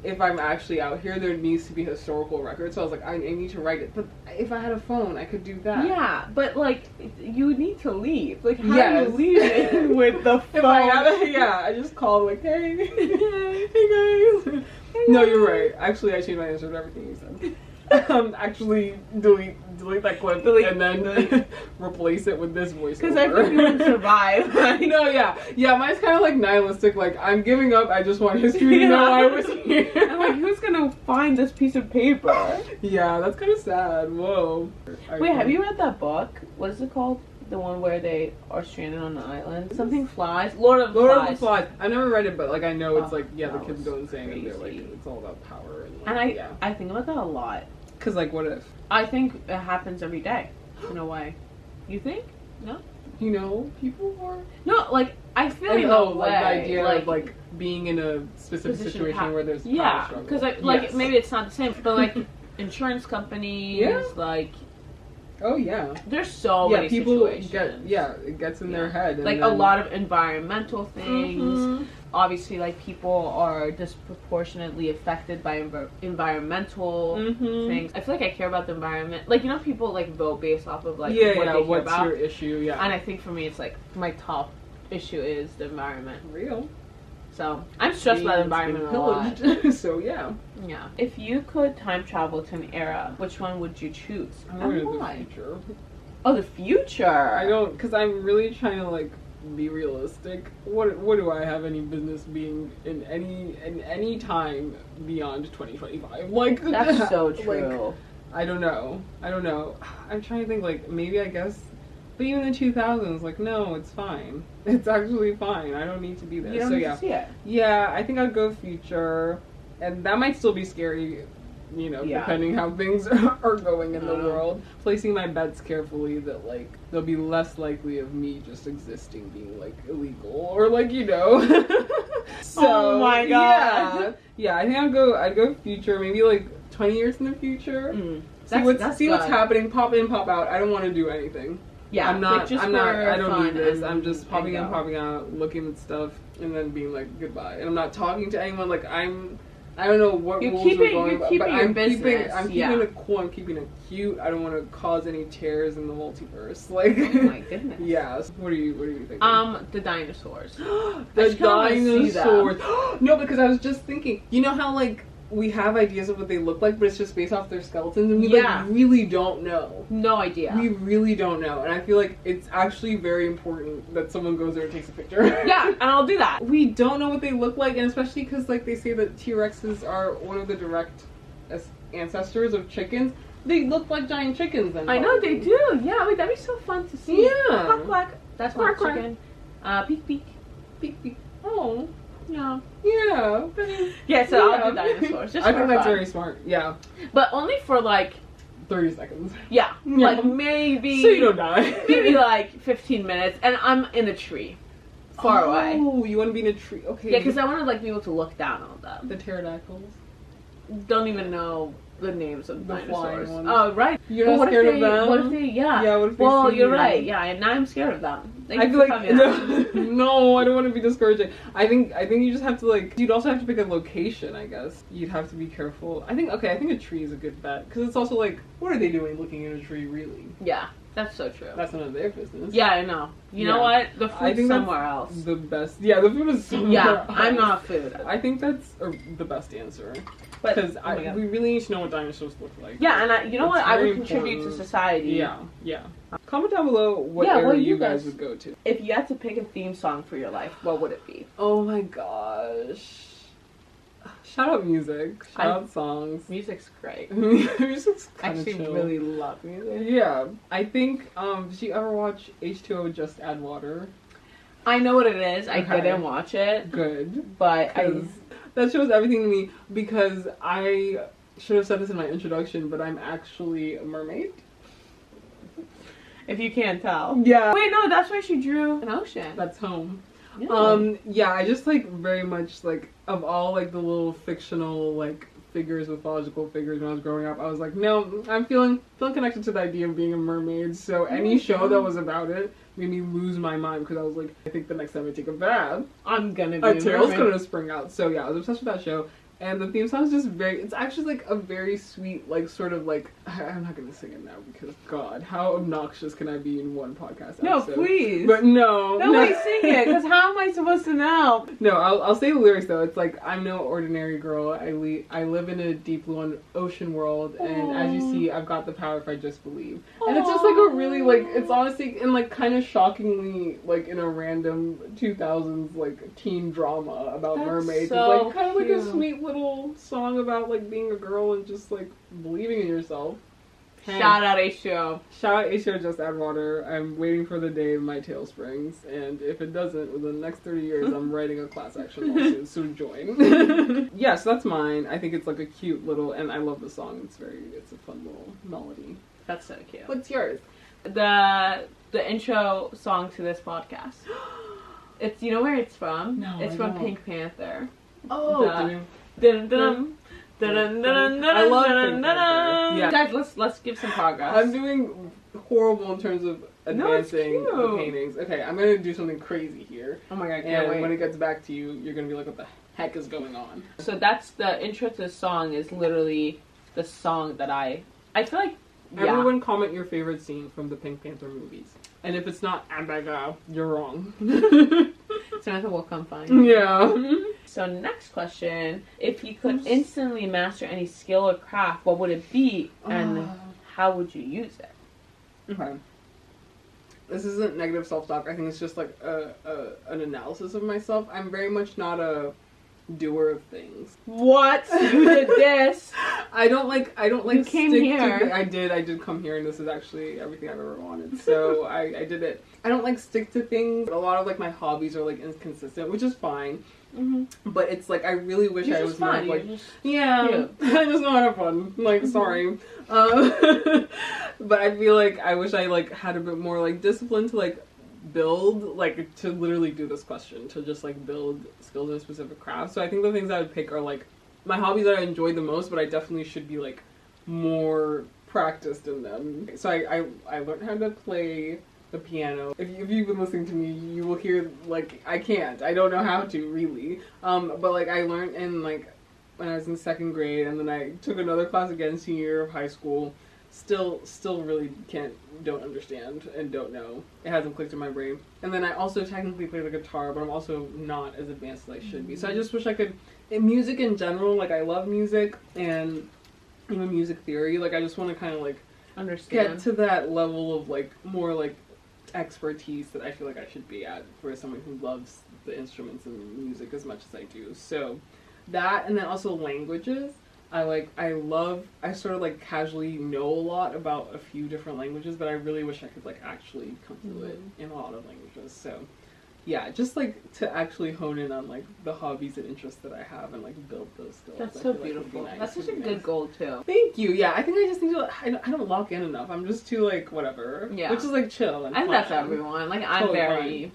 S2: if I'm actually out here, there needs to be historical records. So I was like, I need to write it. But if I had a phone, I could do that.
S3: Yeah, but like, you need to leave. Like, how do you leave with the phone?
S2: I just call like, hey, hey guys. No, you're right. Actually, I changed my answer to everything you said. Actually, delete that clip and then replace it with this voiceover.
S3: Because I think you would survive.
S2: No, yeah. Mine's kind of like nihilistic. Like, I'm giving up. I just want history to know I was here.
S3: I'm like, who's gonna find this piece of paper?
S2: Yeah, that's kind of sad. Whoa.
S3: Wait, have you read that book? What is it called? The one where they are stranded on the island. Something flies. Lord of the Flies.
S2: I never read it, but like I know it's like the kids go insane and they're like it's all about power and like,
S3: I think about that a lot.
S2: Cause like what if?
S3: I think it happens every day, in a way. You think? No.
S2: You know, people are
S3: no like I feel
S2: like the idea of like being in a specific situation where there's power struggle.
S3: Because maybe it's not the same, but like insurance companies like.
S2: Oh yeah.
S3: There's so many
S2: people
S3: situations.
S2: It gets in their head.
S3: Like a lot of environmental things. Mm-hmm. Obviously, like people are disproportionately affected by environmental things. I feel like I care about the environment. Like, you know, people like vote based off of like what they care
S2: what's
S3: about.
S2: your issue? Yeah.
S3: And I think for me, it's like my top issue is the environment.
S2: Real.
S3: So I'm stressed by the environment a lot.
S2: So yeah.
S3: Yeah. If you could time travel to an era, which one would you choose?
S2: I'm going to the future.
S3: Oh, the future.
S2: I don't, because I'm really trying to like be realistic. What do I have any business being in any time beyond 2025? Like
S3: that's so true.
S2: Like, I don't know. I'm trying to think. Like maybe I guess. But even in the 2000s, like, no, it's fine. It's actually fine. I don't need to be there.
S3: You don't need to see it.
S2: Yeah, I think I'd go future. And that might still be scary, you know, depending how things are going in the world. Placing my bets carefully that, like, they'll be less likely of me just existing being, like, illegal. Or, like, you know. So,
S3: oh my god.
S2: Yeah, I think I'd go future. Maybe, like, 20 years in the future. See what's happening. Pop in, pop out. I don't want to do anything.
S3: Yeah,
S2: I don't need this. I'm just popping in, popping out, looking at stuff, and then being like, goodbye. And I'm not talking to anyone. Like, I don't know what rules are going on, but I'm keeping it cool. I'm keeping it cute. I don't want to cause any tears in the multiverse. Like,
S3: oh my goodness.
S2: Yeah. So what do you think?
S3: The dinosaurs.
S2: The dinosaurs. No, because I was just thinking. You know how like we have ideas of what they look like, but it's just based off their skeletons, and we like really don't know.
S3: No idea.
S2: We really don't know, and I feel like it's actually very important that someone goes there and takes a picture.
S3: Yeah, and I'll do that.
S2: We don't know what they look like, and especially because like they say that T-Rexes are one of the direct ancestors of chickens. They look like giant chickens. Then
S3: I know they do. Yeah, wait, that'd be so fun to see.
S2: Yeah.
S3: Quack quack. That's my chicken. Peek peek.
S2: Peek peek. Oh.
S3: Yeah.
S2: Yeah.
S3: Yeah, so I'll do dinosaurs. Just
S2: I think that's
S3: fun.
S2: very smart. Yeah.
S3: But only for like
S2: 30 seconds.
S3: Yeah. Like maybe
S2: so you don't die.
S3: Maybe like 15 minutes and I'm in a tree. Far away.
S2: Oh, you want to be in a tree. Okay.
S3: Yeah, because I want to like be able to look down on them.
S2: The pterodactyls.
S3: Don't even know the names of
S2: the
S3: dinosaurs.
S2: Ones.
S3: Oh, right.
S2: You're not scared of them?
S3: What if they,
S2: Yeah, what if they
S3: well,
S2: see
S3: you're
S2: you?
S3: right. Yeah, and now I'm scared of them.
S2: I feel like no, I don't want to be discouraging. I think you just have to like. You'd also have to pick a location, I guess. You'd have to be careful. I think a tree is a good bet because it's also like, what are they doing looking in a tree, really?
S3: Yeah, that's so true.
S2: That's none of their business.
S3: Yeah, I know. You know what? The food's somewhere else.
S2: The best. Yeah, the food is somewhere else.
S3: I'm not food.
S2: I think that's the best answer. Because we really need to know what dinosaurs look like.
S3: Yeah, and you know what? I would contribute to society.
S2: Yeah. Comment down below what area you guys would go to.
S3: If you had to pick a theme song for your life, what would it be?
S2: Oh my gosh. Shout out music. Shout out songs.
S3: Music's great.
S2: Music's kind of chill.
S3: I actually really love music.
S2: Yeah. I think, did you ever watch H2O Just Add Water?
S3: I know what it is. I didn't watch it.
S2: Good.
S3: But
S2: that shows everything to me because I should have said this in my introduction, but I'm actually a mermaid.
S3: If you can't tell.
S2: Yeah.
S3: Wait, no, that's why she drew an ocean.
S2: That's home.
S3: Yeah.
S2: Yeah, I just like very much like of all like the little fictional like figures, mythological figures when I was growing up, I was like, no, I'm feeling connected to the idea of being a mermaid. So any show that was about it made me lose my mind because I was like, I think the next time I take a bath,
S3: I'm gonna be
S2: a tail's gonna spring out. So yeah, I was obsessed with that show. And the theme song is just it's actually like a very sweet, like sort of like, I'm not gonna sing it now because God, how obnoxious can I be in one podcast episode?
S3: No, please.
S2: But no.
S3: Wait, sing it, because how am I supposed to know?
S2: No, I'll say the lyrics though. It's like, I'm no ordinary girl. I live in a deep blue ocean world, and as you see, I've got the power if I just believe. And it's just like a really like, it's honestly and like kind of shockingly like in a random 2000s like teen drama about mermaids.
S3: So
S2: it's like kind of like a sweet little song about like being a girl and just like believing in yourself.
S3: Shout out H2O.
S2: Shout out H2O, just add water. I'm waiting for the day my tail springs, and if it doesn't, within the next 30 years, I'm writing a class action lawsuit, so join. Yeah, so that's mine. I think it's like a cute little, and I love the song. It's a fun little melody.
S3: That's so cute.
S2: What's yours?
S3: The intro song to this podcast. It's, you know where it's from?
S2: No,
S3: it's
S2: I
S3: from
S2: don't.
S3: Pink Panther.
S2: Oh,
S3: Dun dun dun dun dun dun.
S2: I love Pink Panther. Yeah.
S3: Guys, let's give some progress.
S2: I'm doing horrible in terms of advancing
S3: No,
S2: the paintings. Okay, I'm gonna do something crazy here.
S3: Oh my god, can't
S2: And
S3: wait.
S2: when it gets back to you, you're gonna be like, what the heck is going on?
S3: So that's the intro to the song is literally the song that I feel like, yeah.
S2: Everyone comment your favorite scene from the Pink Panther movies. And if it's not Ambaga, you're wrong.
S3: Samantha will come find.
S2: Yeah.
S3: So next question, if you could instantly master any skill or craft, what would it be and how would you use it?
S2: Okay. This isn't negative self-talk. I think it's just like an analysis of myself. I'm very much not a doer of things.
S3: What? You did this?
S2: I don't like
S3: You came
S2: stick
S3: here.
S2: to I did come here, and this is actually everything I've ever wanted. So I did it. I don't like stick to things. A lot of like my hobbies are like inconsistent, which is fine.
S3: Mm-hmm.
S2: But it's like I really wish I was more
S3: fun.
S2: like
S3: You're just
S2: yeah.
S3: cute.
S2: I just know how to have fun. Like sorry, but I feel like I wish I like had a bit more like discipline to like build like to literally do this question to just like build skills in a specific craft. So I think the things I would pick are like my hobbies that I enjoy the most, but I definitely should be like more practiced in them. So I learned how to play the piano. If you've been listening to me, you will hear like I don't know how to really. But like I learned in like when I was in second grade, and then I took another class again senior year of high school. Still really don't understand and don't know. It hasn't clicked in my brain. And then I also technically play the guitar, but I'm also not as advanced as I should be. So I just wish I could, in music in general, like I love music and even music theory, like I just want to kind of like
S3: understand.
S2: get to that level of like more like expertise that I feel like I should be at for someone who loves the instruments and music as much as I do. So that, and then also languages. I sort of like casually know a lot about a few different languages, but I really wish I could like actually come to it in a lot of languages. So yeah, just like to actually hone in on like the hobbies and interests that I have and like build those skills.
S3: That's
S2: I
S3: so
S2: feel like would be
S3: beautiful.
S2: nice.
S3: That's such a
S2: Would be
S3: good
S2: nice.
S3: goal too.
S2: Thank you. Yeah, I think I just need to. I don't lock in enough. I'm just too like whatever.
S3: Yeah.
S2: Which is like chill and
S3: I think
S2: fun.
S3: that's everyone. Like I'm
S2: Totally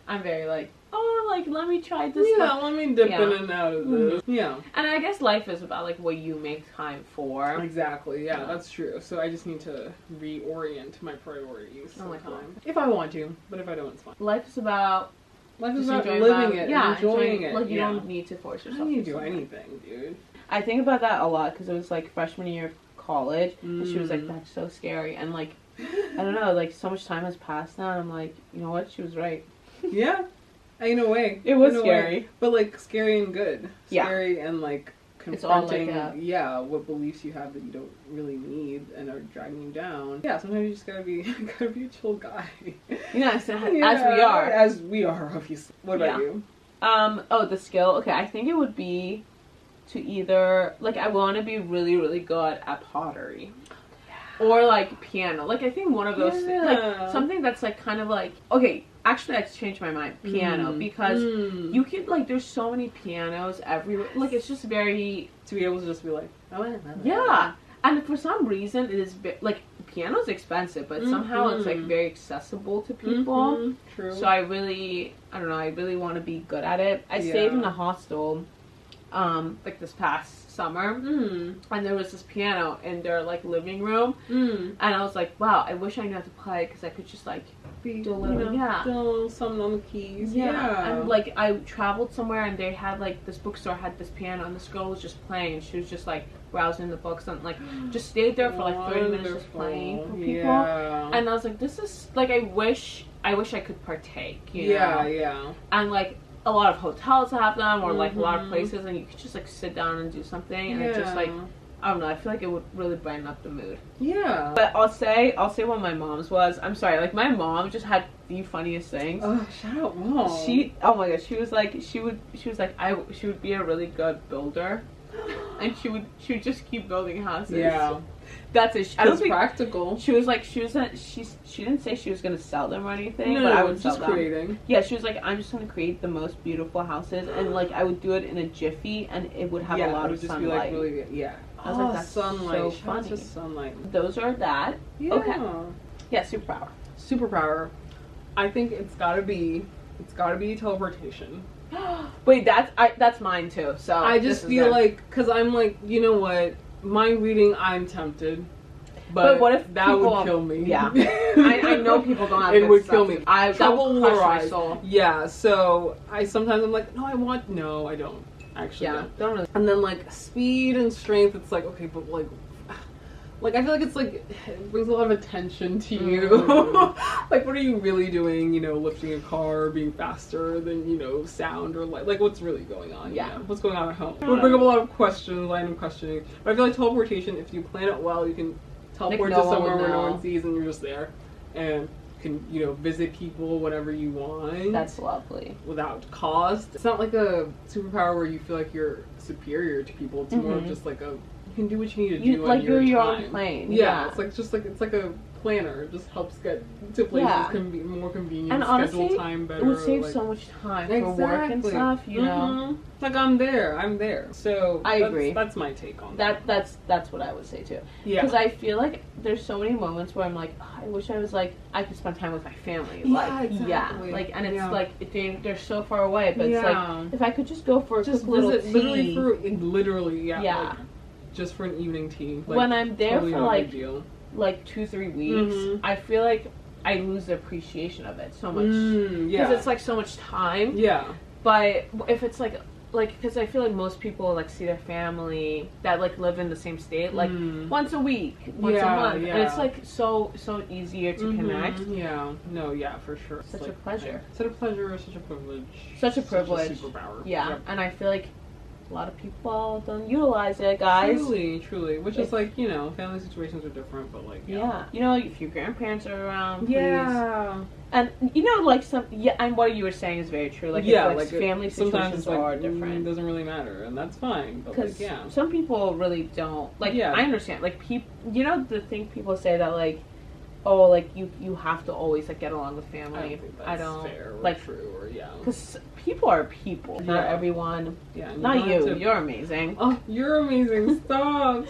S3: very like, oh, like let me try this.
S2: Yeah,
S3: stuff.
S2: let me dip
S3: Yeah.
S2: in and out of this. Yeah.
S3: And I guess life is about like what you make time for.
S2: Exactly. Yeah, that's true. So I just need to reorient my priorities.
S3: Oh my
S2: sometime.
S3: God.
S2: If I want to, but if I don't, it's fine.
S3: Life is about
S2: Life is
S3: just
S2: about
S3: enjoying
S2: living
S3: life.
S2: it,
S3: Yeah,
S2: enjoying it.
S3: Like you
S2: yeah.
S3: don't need to force
S2: I
S3: yourself.
S2: don't need
S3: to
S2: to do
S3: something.
S2: anything, dude.
S3: I think about that a lot because it was like freshman year of college, and she was like,
S2: Mm.
S3: "That's so scary," and like, I don't know, like so much time has passed now, and I'm like, you know what? She was right.
S2: Yeah. In a way.
S3: It was
S2: In a
S3: scary.
S2: way. But like scary and good.
S3: Yeah.
S2: Scary and like
S3: It's all like
S2: confronting what beliefs you have that you don't really need and are dragging you down. Yeah, sometimes you just gotta be a chill guy.
S3: Yes,
S2: Yeah,
S3: as we are.
S2: obviously. What about
S3: Yeah.
S2: you?
S3: Oh, the skill. Okay, I think it would be to either like I want to be really, really good at pottery. Or like piano. Like I think one of those things, like something that's like kind of like okay, actually I changed my mind. Piano because you can like there's so many pianos everywhere. Like it's just very
S2: to be able to just be like, oh
S3: yeah. And for some reason it is like piano's expensive, but somehow it's like very accessible to people.
S2: True.
S3: So I really want to be good at it. I stayed in a hostel, like this past summer, and there was this piano in their like living room, and I was like, wow, I wish I knew how to play because I could just like do a little,
S2: something on the keys.
S3: And like I traveled somewhere and they had like this bookstore had this piano and this girl was just playing and she was just like browsing the books and like just stayed there for like 30 minutes just playing for people. And I was like, this is like, I wish I could partake, you know? And like a lot of hotels have them, or like a lot of places, and you could just like sit down and do something, and it just like, I don't know, I feel like it would really brighten up the mood. Yeah. But I'll say what my mom's was. I'm sorry, like my mom just had the funniest things.
S2: Oh, shout out mom.
S3: Oh my gosh, she would be a really good builder. And she would just keep building houses. Yeah. That's it. I don't think practical. She didn't say she was gonna sell them or anything, but I would sell them. Creating. Yeah, she was like, I'm just gonna create the most beautiful houses, and like I would do it in a jiffy, and it would have a lot of sunlight. Be like really good. Yeah. I was like, that's sunlight. So funny. Just sunlight. Those are that. Yeah. Okay. Yeah, superpower.
S2: Superpower. I think it's gotta be teleportation.
S3: Wait, that's mine too. So
S2: I just feel like, because I'm like, you know what, mind reading, I'm tempted, but what if that would kill me?
S3: Yeah. I know people don't have it would kill me. That will crush my soul.
S2: Yeah, so sometimes I'm like, no, I don't actually. Yeah, don't really. And then like speed and strength, it's like, okay, but like I feel like it's like it brings a lot of attention to you. Like, what are you really doing? You know, lifting a car, being faster than sound or light. Like, what's really going on? Yeah, what's going on at home? It would bring up a lot of questions, line of questioning. But I feel like teleportation, if you plan it well, you can teleport to somewhere where no one sees, and you're just there, and you can visit people whenever you want.
S3: That's lovely.
S2: Without cost. It's not like a superpower where you feel like you're superior to people. It's more of just like a, you can do what you need to do
S3: like
S2: on your
S3: your
S2: time.
S3: own plane.
S2: Yeah, it's like a planner. It just helps get to places more convenient, and honestly, schedule time better.
S3: It would save so much time for work and stuff, you know.
S2: Like I'm there. So
S3: I agree.
S2: That's my take on
S3: that. That's what I would say too. Yeah. Because I feel like there's so many moments where I'm like, oh, I wish I was like, I could spend time with my family. And it's like they're so far away, but it's like if I could just go for a quick little tea. Literally, like, just for an evening tea. Like, when I'm there totally for like 2-3 weeks, I feel like I lose the appreciation of it so much. Because it's like so much time. Yeah. But if it's like because I feel like most people like see their family that like live in the same state like once a week, once a month, and it's like so easier to connect. Yeah, no, for sure. Such a pleasure.
S2: Such a pleasure. Such a privilege.
S3: Such a privilege.
S2: Such a superpower.
S3: Yeah, and I feel like a lot of people don't utilize it, guys.
S2: Truly. Which is like, family situations are different, but like,
S3: if your grandparents are around, please. And like and what you were saying is very true. Like, like family situations are different.
S2: It doesn't really matter, and that's fine. But like,
S3: some people really don't. Like, I understand. Like, the thing people say that like, oh, like you have to always like get along with family. I don't
S2: fair or
S3: like
S2: true or
S3: because people are people. Not everyone. Yeah, not you. You're amazing.
S2: Oh, you're amazing. Stop.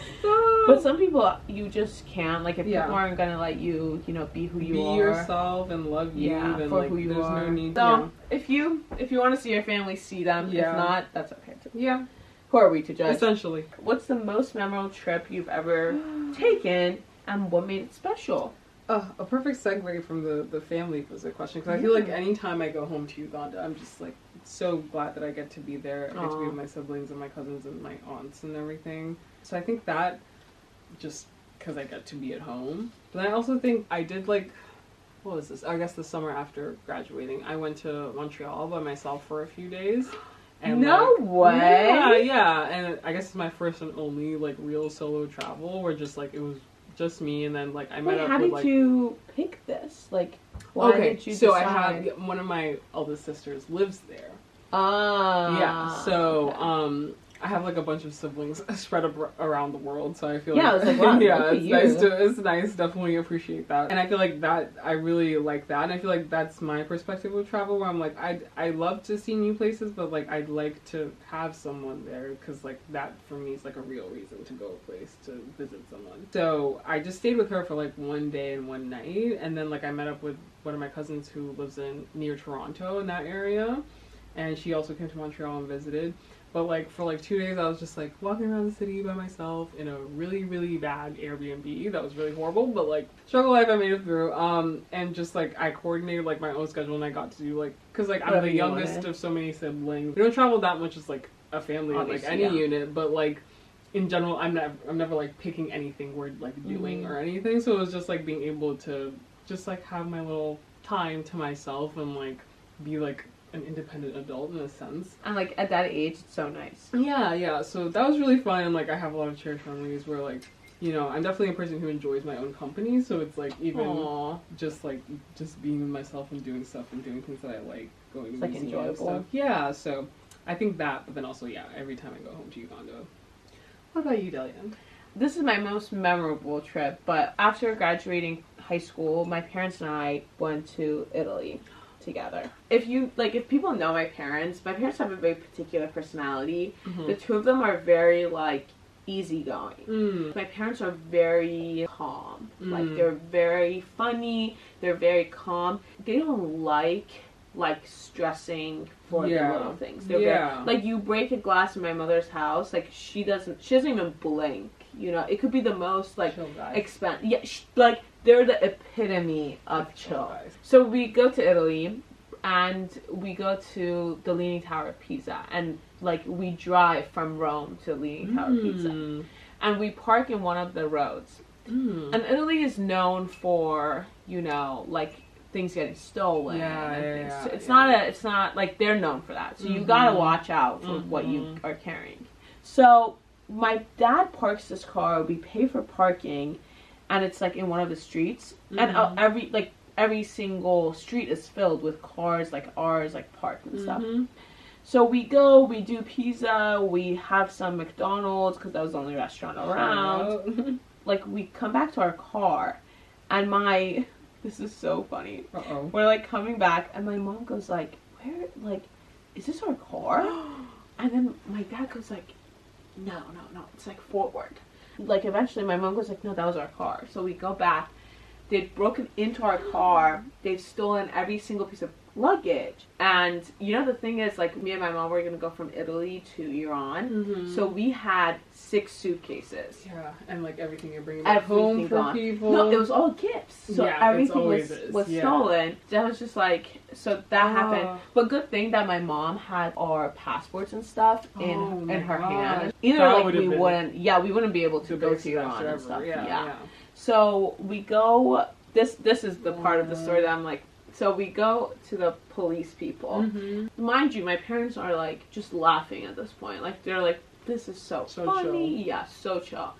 S3: But some people you just can't. Like, if people aren't gonna let you, be who you are.
S2: Be yourself and love you. Then,
S3: for
S2: like,
S3: who you
S2: there's
S3: are.
S2: No need.
S3: So if you want to see your family, see them. If not, that's okay too.
S2: Yeah.
S3: Who are we to judge?
S2: Essentially.
S3: What's the most memorable trip you've ever taken, and what made it special?
S2: A perfect segue from the family visit question, because I feel like anytime I go home to Uganda, I'm just like so glad that I get to be there. I get to be with my siblings and my cousins and my aunts and everything. So I think that just because I get to be at home. But I also think I did like, what was this? I guess the summer after graduating, I went to Montreal by myself for a few days. And
S3: no way!
S2: Yeah. And I guess it's my first and only like real solo travel where just like it was just me, and then like I met up with like. How did
S3: you pick this? Like, why did you decide?
S2: I have one of my eldest sisters lives there.
S3: Ah.
S2: Yeah. So I have like a bunch of siblings spread around the world, so I feel
S3: I was like, wow,
S2: yeah, it's nice, definitely appreciate that. And I feel like that, I really like that, and I feel like that's my perspective with travel, where I'm like, I love to see new places, but like I'd like to have someone there, because like that for me is like a real reason to go a place, to visit someone. So I just stayed with her for like one day and one night, and then like I met up with one of my cousins who lives near Toronto in that area, and she also came to Montreal and visited. But like for like 2 days I was just like walking around the city by myself in a really, really bad Airbnb that was really horrible, but like struggle life, I made it through. And just like I coordinated like my own schedule, and I got to do like, because like I'm the youngest of so many siblings. We don't travel that much as like a family or like any unit, but like in general I'm never like picking anything we're like doing or anything. So it was just like being able to just like have my little time to myself and like be like an independent adult in a sense.
S3: And like at that age, it's so nice.
S2: Yeah, so that was really fun, and like I have a lot of cherished memories where like, you know, I'm definitely a person who enjoys my own company, so it's like even just being with myself and doing stuff and doing things that I like, going to museums and stuff. Yeah, so I think that, but then also every time I go home to Uganda. What about you, Delia?
S3: This is my most memorable trip, but after graduating high school, my parents and I went to Italy together. If people know my parents have a very particular personality. The two of them are very like easygoing. My parents are very calm. Like they're very funny, they're very calm. They don't like stressing for the little things. They're very, like, you break a glass in my mother's house, like she doesn't even blink. You know, it could be the most like like they're the epitome of chill. So we go to Italy, and we go to the Leaning Tower of Pisa, and like we drive from Rome to the Leaning Tower of Pisa, and we park in one of the roads. And Italy is known for, you know, like things getting stolen. It's not like they're known for that. So you gotta watch out for what you are carrying. So my dad parks this car, we pay for parking, and it's like in one of the streets, and every single street is filled with cars like ours, like parked and stuff. So we go, we do pizza, we have some McDonald's because that was the only restaurant around. Like we come back to our car, and this is so funny. We're like coming back, and my mom goes like, "Where? Like, is this our car?" And then my dad goes like, No, it's like forward. Like eventually my mom goes like, "No, that was our car." So we go back. They'd broken into our car. They'd stolen every single piece of luggage. And you know, the thing is, like, me and my mom were gonna go from Italy to Iran. So we had 6 suitcases.
S2: Yeah, and like everything you're bringing back home for people.
S3: No, it was all gifts. So everything was stolen. That was just like, so that happened. But good thing that my mom had our passports and stuff in her hand. Either that like we wouldn't be able to go to Iran and stuff. So we go. This is the part of the story that I'm like. So we go to the police people. Mind you, my parents are like just laughing at this point. Like they're like, "This is so funny." Chill. Yeah, so chill.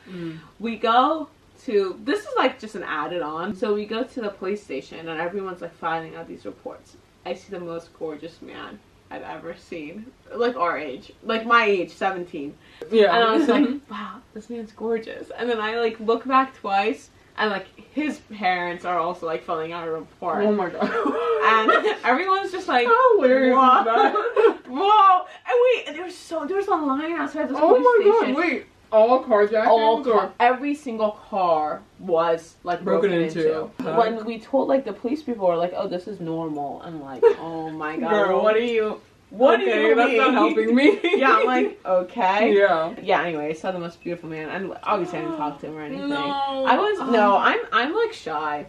S3: We go to, this is like just an added on. So we go to the police station, and everyone's like filing out these reports. I see the most gorgeous man I've ever seen. Like our age. Like my age, 17. Yeah. And I was like, wow, this man's gorgeous. And then I like look back twice, and like his parents are also like filling out a report.
S2: Oh my god.
S3: And everyone's just like,
S2: how hilarious is that?
S3: Whoa. And there was a line outside this police station.
S2: Oh my god, wait. All carjackings?
S3: Every single car was like broken into. When we told like the police people were like, "Oh, this is normal," I'm like, "Oh my god,
S2: girl,
S3: what do you mean?
S2: That's not helping me."
S3: Yeah, I'm like, okay.
S2: Yeah.
S3: Anyway, I saw the most beautiful man, and obviously I didn't talk to him or anything.
S2: No.
S3: I'm like shy.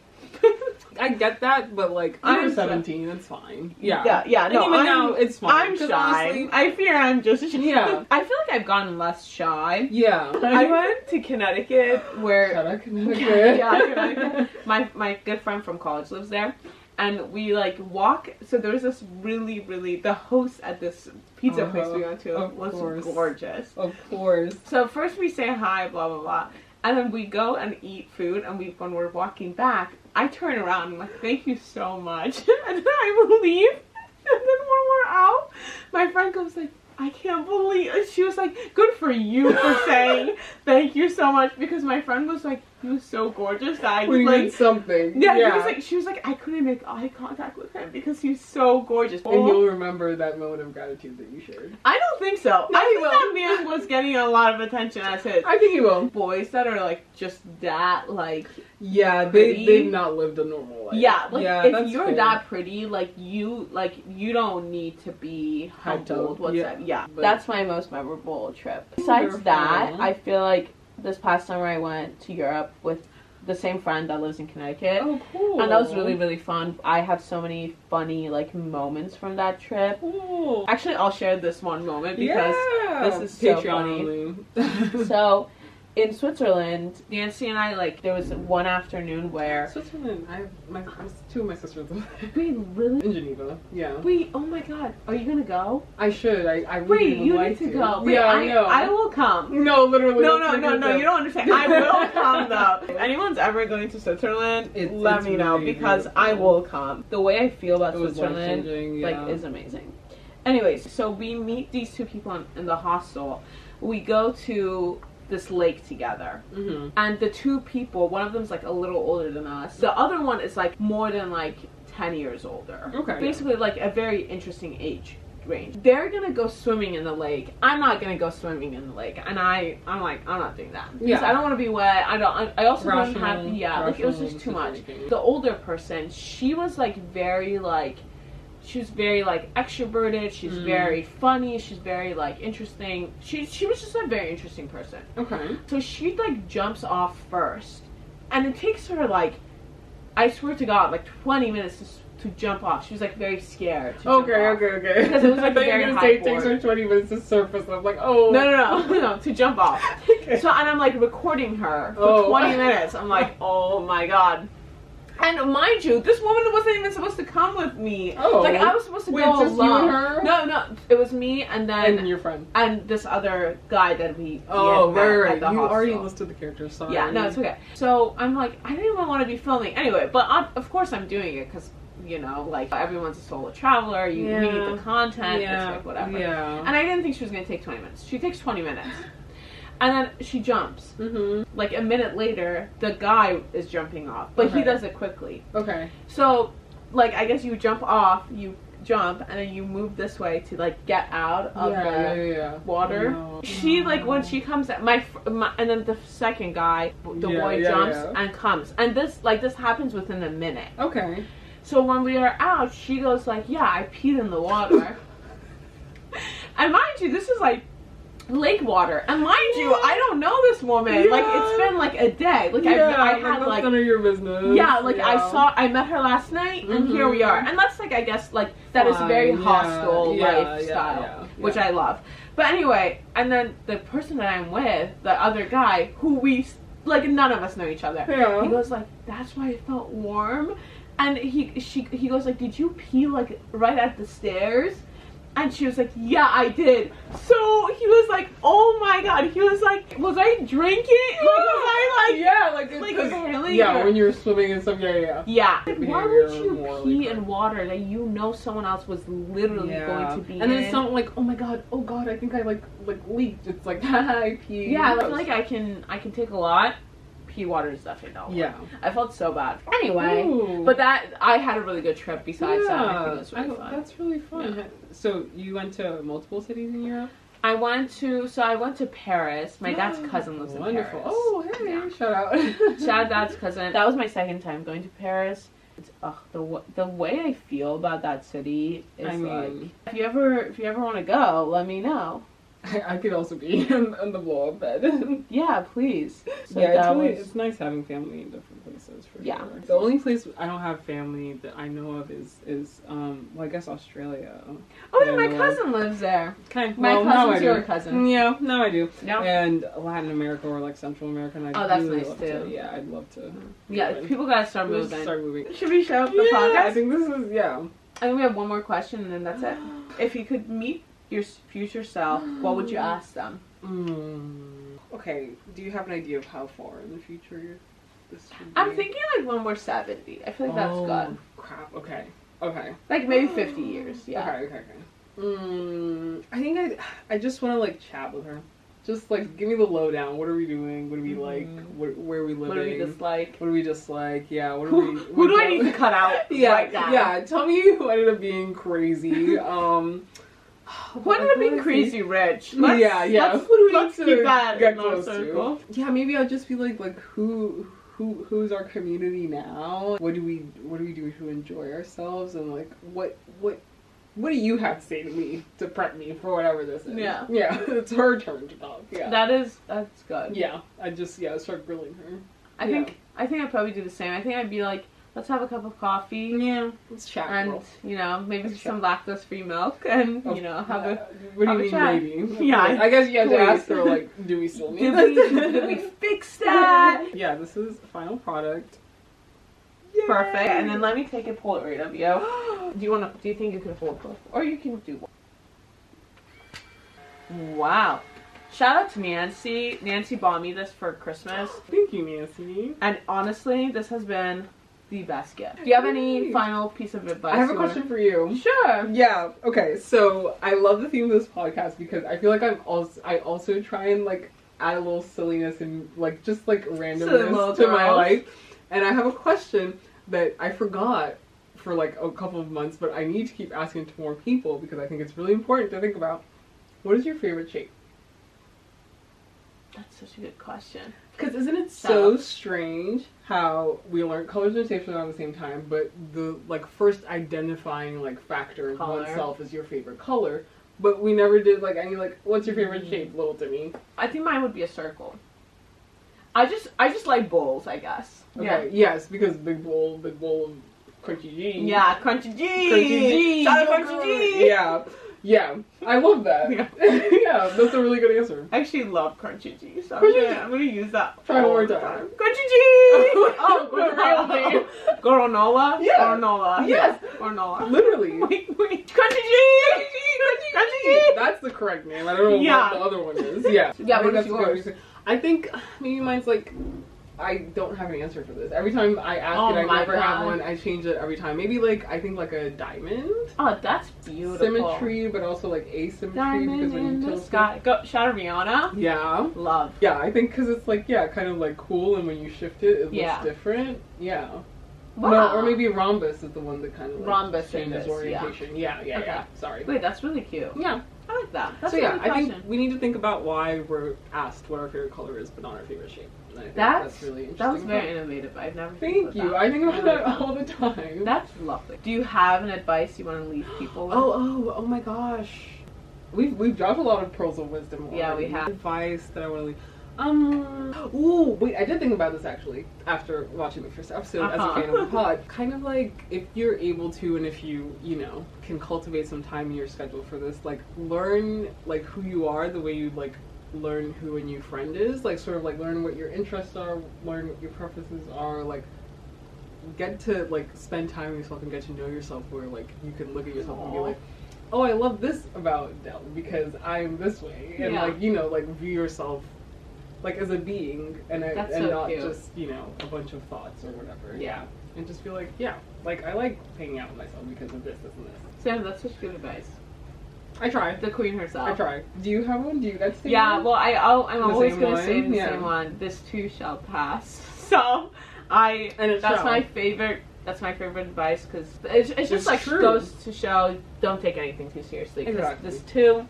S2: I get that, but like I'm 17. It's fine. Yeah.
S3: No,
S2: even now it's fine.
S3: I'm shy.
S2: Honestly,
S3: I fear I'm just shy.
S2: Yeah.
S3: I feel like I've gotten less shy.
S2: Yeah.
S3: I went to Connecticut where Connecticut. My good friend from college lives there. And we like walk, so there was this really, the host at this pizza place we went to was gorgeous.
S2: Of course.
S3: So first we say hi, blah, blah, blah. And then we go and eat food, and when we're walking back, I turn around and I'm like, "Thank you so much." And then I leave. And then when we're out, my friend goes like, I can't believe, she was like, good for you for saying thank you so much, because my friend was like, he was so gorgeous that I
S2: we
S3: like
S2: need something.
S3: yeah, he was like, she was like, I couldn't make eye contact with him because he's so gorgeous.
S2: And you'll remember that moment of gratitude that you shared.
S3: I don't think so.
S2: No,
S3: I
S2: he
S3: think
S2: will.
S3: that man was getting a lot of attention as his.
S2: I think he will.
S3: Boys that are like just that like
S2: yeah,
S3: pretty.
S2: they've not lived a normal life.
S3: Yeah, like
S2: yeah,
S3: if you're
S2: fair.
S3: that pretty, like you don't need to be humbled. What's that? Yeah,
S2: but
S3: that's my most memorable trip. Besides that, I feel like this past summer I went to Europe with the same friend that lives in Connecticut.
S2: Oh, cool.
S3: And that was really, really fun. I have so many funny, like, moments from that trip.
S2: Cool.
S3: Actually, I'll share this one moment because this is so funny. So, in Switzerland, Nancy and I, like, there was one afternoon where...
S2: Switzerland, two of my sisters live there.
S3: Wait, really?
S2: In Geneva, yeah.
S3: Wait, oh my god. Are you gonna go?
S2: I should. I really
S3: Wait, you
S2: would
S3: need
S2: like
S3: to go. Wait,
S2: Yeah, I know.
S3: I will come.
S2: No, literally.
S3: No, you don't understand. I will come, though. If anyone's ever going to Switzerland, let me know,
S2: really
S3: because
S2: beautiful.
S3: I will come. The way I feel about
S2: It was
S3: Switzerland,
S2: life-changing,
S3: like, is amazing. Anyways, so we meet these two people in the hostel. We go to this lake together.
S2: Mm-hmm.
S3: And the two people, one of them's like a little older than us. The other one is like more than like 10 years older.
S2: Okay.
S3: Basically like a very interesting age range. They're gonna go swimming in the lake. I'm not gonna go swimming in the lake. And I'm like, I'm not doing that.
S2: Yeah.
S3: I don't want to be wet. I also don't
S2: Rational,
S3: have, like it was just too much.
S2: thinking.
S3: The older person, she was like very like, she was very like extroverted, she's very funny, she's very like interesting. She was just a very interesting person.
S2: Okay.
S3: So she like jumps off first. And it takes her like, I swear to God, like 20 minutes to jump off. She was like very scared to jump off.
S2: Okay.
S3: Because it was like a very high
S2: it takes her 20 minutes to surface. And I'm like, oh.
S3: No, to jump off.
S2: Okay.
S3: So, and I'm like recording her for 20 minutes. I'm like, oh my God. And mind you, this woman wasn't even supposed to come with me.
S2: Oh.
S3: Like, I was supposed to go
S2: just
S3: alone.
S2: you and her?
S3: No, it was me and then...
S2: And your friend.
S3: And this other guy that we
S2: Oh,
S3: had met
S2: right.
S3: at the
S2: You
S3: hostel.
S2: already listed the characters, sorry.
S3: Yeah, no, it's okay. So, I'm like, I didn't even want to be filming. Anyway, but of course I'm doing it because, you know, like, everyone's a solo traveler. We need the content. It's like, whatever.
S2: Yeah.
S3: And I didn't think she was going to take 20 minutes. She takes 20 minutes. And then she jumps.
S2: Mm-hmm.
S3: Like a minute later, the guy is jumping off, but he does it quickly.
S2: Okay.
S3: So, like, I guess you jump off, you jump, and then you move this way to like get out of the water.
S2: Oh, no.
S3: She like when she comes at my and then the second guy, the boy jumps and comes, and this happens within a minute.
S2: Okay.
S3: So when we are out, she goes like, "Yeah, I peed in the water," and mind you, this is like lake water, and mind you, I don't know this woman.
S2: Yeah.
S3: Like it's been like a day. Like I had like
S2: none of your business.
S3: yeah, like I met her last night, and here we are. And that's like I guess like that is very hostile lifestyle, which I love. But anyway, and then the person that I'm with, the other guy, who we like none of us know each other.
S2: Yeah.
S3: He goes like, "That's why it felt warm," and he goes like, "Did you pee like right at the stairs?" And she was like, "Yeah, I did." So he was like, "Oh my God!" He was like, "Was I drinking? Like, was I like,
S2: yeah, like
S3: really?
S2: Yeah, when you're swimming and stuff. Yeah.
S3: Like, why would you pee in water that you know someone else was literally going to be
S2: and
S3: in?
S2: then some like, oh god, I think I like leaked. It's like, I peed.
S3: Yeah, I feel like I can take a lot. Pee water is definitely not.
S2: Yeah.
S3: I felt so bad. Anyway,
S2: Ooh.
S3: but I had a really good trip. Besides that, I think it was really fun.
S2: That's really fun.
S3: Yeah.
S2: So you went to multiple cities in Europe?
S3: I went to Paris. My dad's cousin lives in
S2: Wonderful.
S3: Paris.
S2: Oh, hey,
S3: Yeah.
S2: shout out.
S3: Shout out dad's cousin. That was my second time going to Paris. It's, the way I feel about that city is like, if you ever want to go, let me know.
S2: I could also be on the blow up bed.
S3: Yeah, please. So
S2: yeah, it's nice having family in different places for
S3: yeah.
S2: sure. The only place I don't have family that I know of is well, I guess Australia.
S3: Oh yeah, my cousin lives there.
S2: Okay,
S3: my cousin's your cousin.
S2: Yeah, now I do.
S3: Yeah.
S2: And Latin America or like Central America. And
S3: that's
S2: really
S3: nice
S2: love
S3: too.
S2: Yeah, I'd love to.
S3: Yeah, people gotta start moving. Should we show up the podcast?
S2: I think this is
S3: I think we have one more question and then that's it. If you could meet your future self, what would you ask them?
S2: Okay, do you have an idea of how far in the future this should be?
S3: I'm thinking like when we're 70. I feel like that's good.
S2: Crap. Okay.
S3: Like maybe 50 years. Yeah.
S2: Okay. I think I just want to like chat with her. Just like give me the lowdown. What are we doing? What do we like? Where are we living?
S3: What do we dislike?
S2: What do we dislike? Yeah. What do we?
S3: Who do I need to cut out?
S2: Yeah.
S3: Right now?
S2: Yeah. Tell me who ended up being crazy.
S3: Who ended up being crazy rich?
S2: Yeah.
S3: Let's,
S2: who do we
S3: let's
S2: need
S3: keep
S2: to
S3: that
S2: get
S3: in our
S2: close
S3: circle.
S2: to? Yeah. Maybe I'll just be like who's our community now? What do we do to enjoy ourselves? And like what do you have to say to me to prep me for whatever this is?
S3: Yeah.
S2: Yeah, it's her turn to talk. Yeah.
S3: That's good.
S2: Yeah. I start grilling her.
S3: I think I'd probably do the same. I think I'd be like, let's have a cup of coffee.
S2: Yeah. Let's chat.
S3: And maybe some lactose-free milk, and have a.
S2: What do you mean
S3: chat.
S2: maybe?
S3: Yeah.
S2: I guess you have to ask her like, do we still need this?
S3: Did we fix that?
S2: Yeah, this is the final product.
S3: Yay. Perfect. And then let me take a Polaroid of you. Do you think you can hold both, or you can do one? Wow. Shout out to Nancy. Nancy bought me this for Christmas.
S2: Thank you, Nancy.
S3: And honestly, this has been the best gift. Do you have any final piece of advice?
S2: I have a question for you.
S3: Sure.
S2: Yeah. Okay. So I love the theme of this podcast because I feel like I also try and like add a little silliness and like just like randomness to my life. And I have a question that I forgot for like a couple of months, but I need to keep asking to more people because I think it's really important to think about. What is your favorite shape?
S3: That's such a good question.
S2: Because isn't it so strange how we learn colors and shapes around the same time, but the like first identifying like factor of oneself is your favorite color, but we never did like any like what's your favorite shape, little Timmy?
S3: I think mine would be a circle. I just like bowls, I guess.
S2: Okay, yeah. Yes, because big bowl of crunchy G.
S3: Yeah, crunchy G.
S2: Crunchy G.
S3: Shout out crunchy G.
S2: Yeah. Yeah, I love that. Yeah. Yeah, that's a really good answer.
S3: I actually love crunchy G, so I'm gonna use that.
S2: Try one more time.
S3: Crunchy G! Oh, granola?
S2: Yeah.
S3: Granola.
S2: Yes.
S3: Granola.
S2: Literally.
S3: Wait. Crunchy G! Crunchy G!
S2: That's the correct name. I don't know what the other one is. Yeah.
S3: Yeah, what is yours?
S2: I think maybe mine's like, I don't have an answer for this. Every time I ask it, I never have one. I change it every time. Maybe like, I think like a diamond.
S3: Oh, that's beautiful.
S2: Symmetry, but also like asymmetry.
S3: Diamond
S2: because when
S3: in
S2: you
S3: the sky. Go, shout out Rihanna.
S2: Yeah.
S3: Love.
S2: Yeah, I think because it's like, yeah, kind of like cool, and when you shift it, it looks different. Yeah.
S3: Wow.
S2: No, or maybe rhombus is the one that kind of like
S3: rhombus
S2: changes orientation. Yeah. Yeah. Sorry.
S3: Wait, that's really cute.
S2: Yeah.
S3: I like that. That's
S2: so
S3: a good
S2: I think
S3: question.
S2: we need to think about why we're asked what our favorite color is, but not our favorite shape. And I think that's really interesting.
S3: That was very innovative. I've never.
S2: Thank you. I think about that all the time.
S3: That's lovely. Do you have an advice you want to leave people with?
S2: Oh my gosh. We've dropped a lot of pearls of wisdom already.
S3: Yeah, we have.
S2: Advice that I want to leave. Ooh, wait, I did think about this actually after watching the first episode as a fan of the pod. Kind of like, if you're able to and if you can cultivate some time in your schedule for this, like learn like who you are the way you like learn who a new friend is. Like sort of like learn what your interests are, learn what your preferences are, like get to like spend time with yourself and get to know yourself where like you can look at yourself and be like, oh, I love this about Dell because I'm this way. And like, like view yourself like as a being and not cute. Just a bunch of thoughts or whatever. Yeah, and just feel like like I like hanging out with myself because of this and this.
S3: Sam, that's such good advice.
S2: I try.
S3: The queen herself.
S2: I try. Do you have one? Do you guys think?
S3: Yeah, well I'm always gonna say the same one. This too shall pass. So that's my favorite. That's my favorite advice because it's just like true. Goes to show don't take anything too seriously.
S2: Exactly.
S3: This too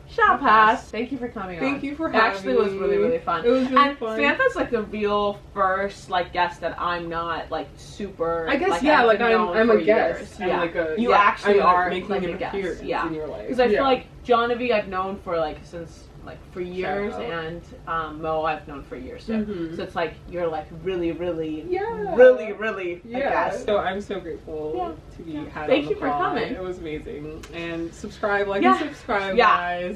S3: shall pass. Thank you for coming on.
S2: Thank you for having me.
S3: It actually was really, really fun.
S2: It was really fun.
S3: Samantha's like the real first guest that I'm not like super.
S2: I guess I'm a guest.
S3: Yeah,
S2: like
S3: you actually are
S2: making
S3: like
S2: an
S3: a guest.
S2: appearance in your life.
S3: Because I feel like Jonavi I've known for since for years, and Mo I've known for years too. So it's like you're like really, really, really a guest.
S2: So I'm so grateful to be had.
S3: Thank you for coming.
S2: It was amazing. And subscribe, and subscribe, guys.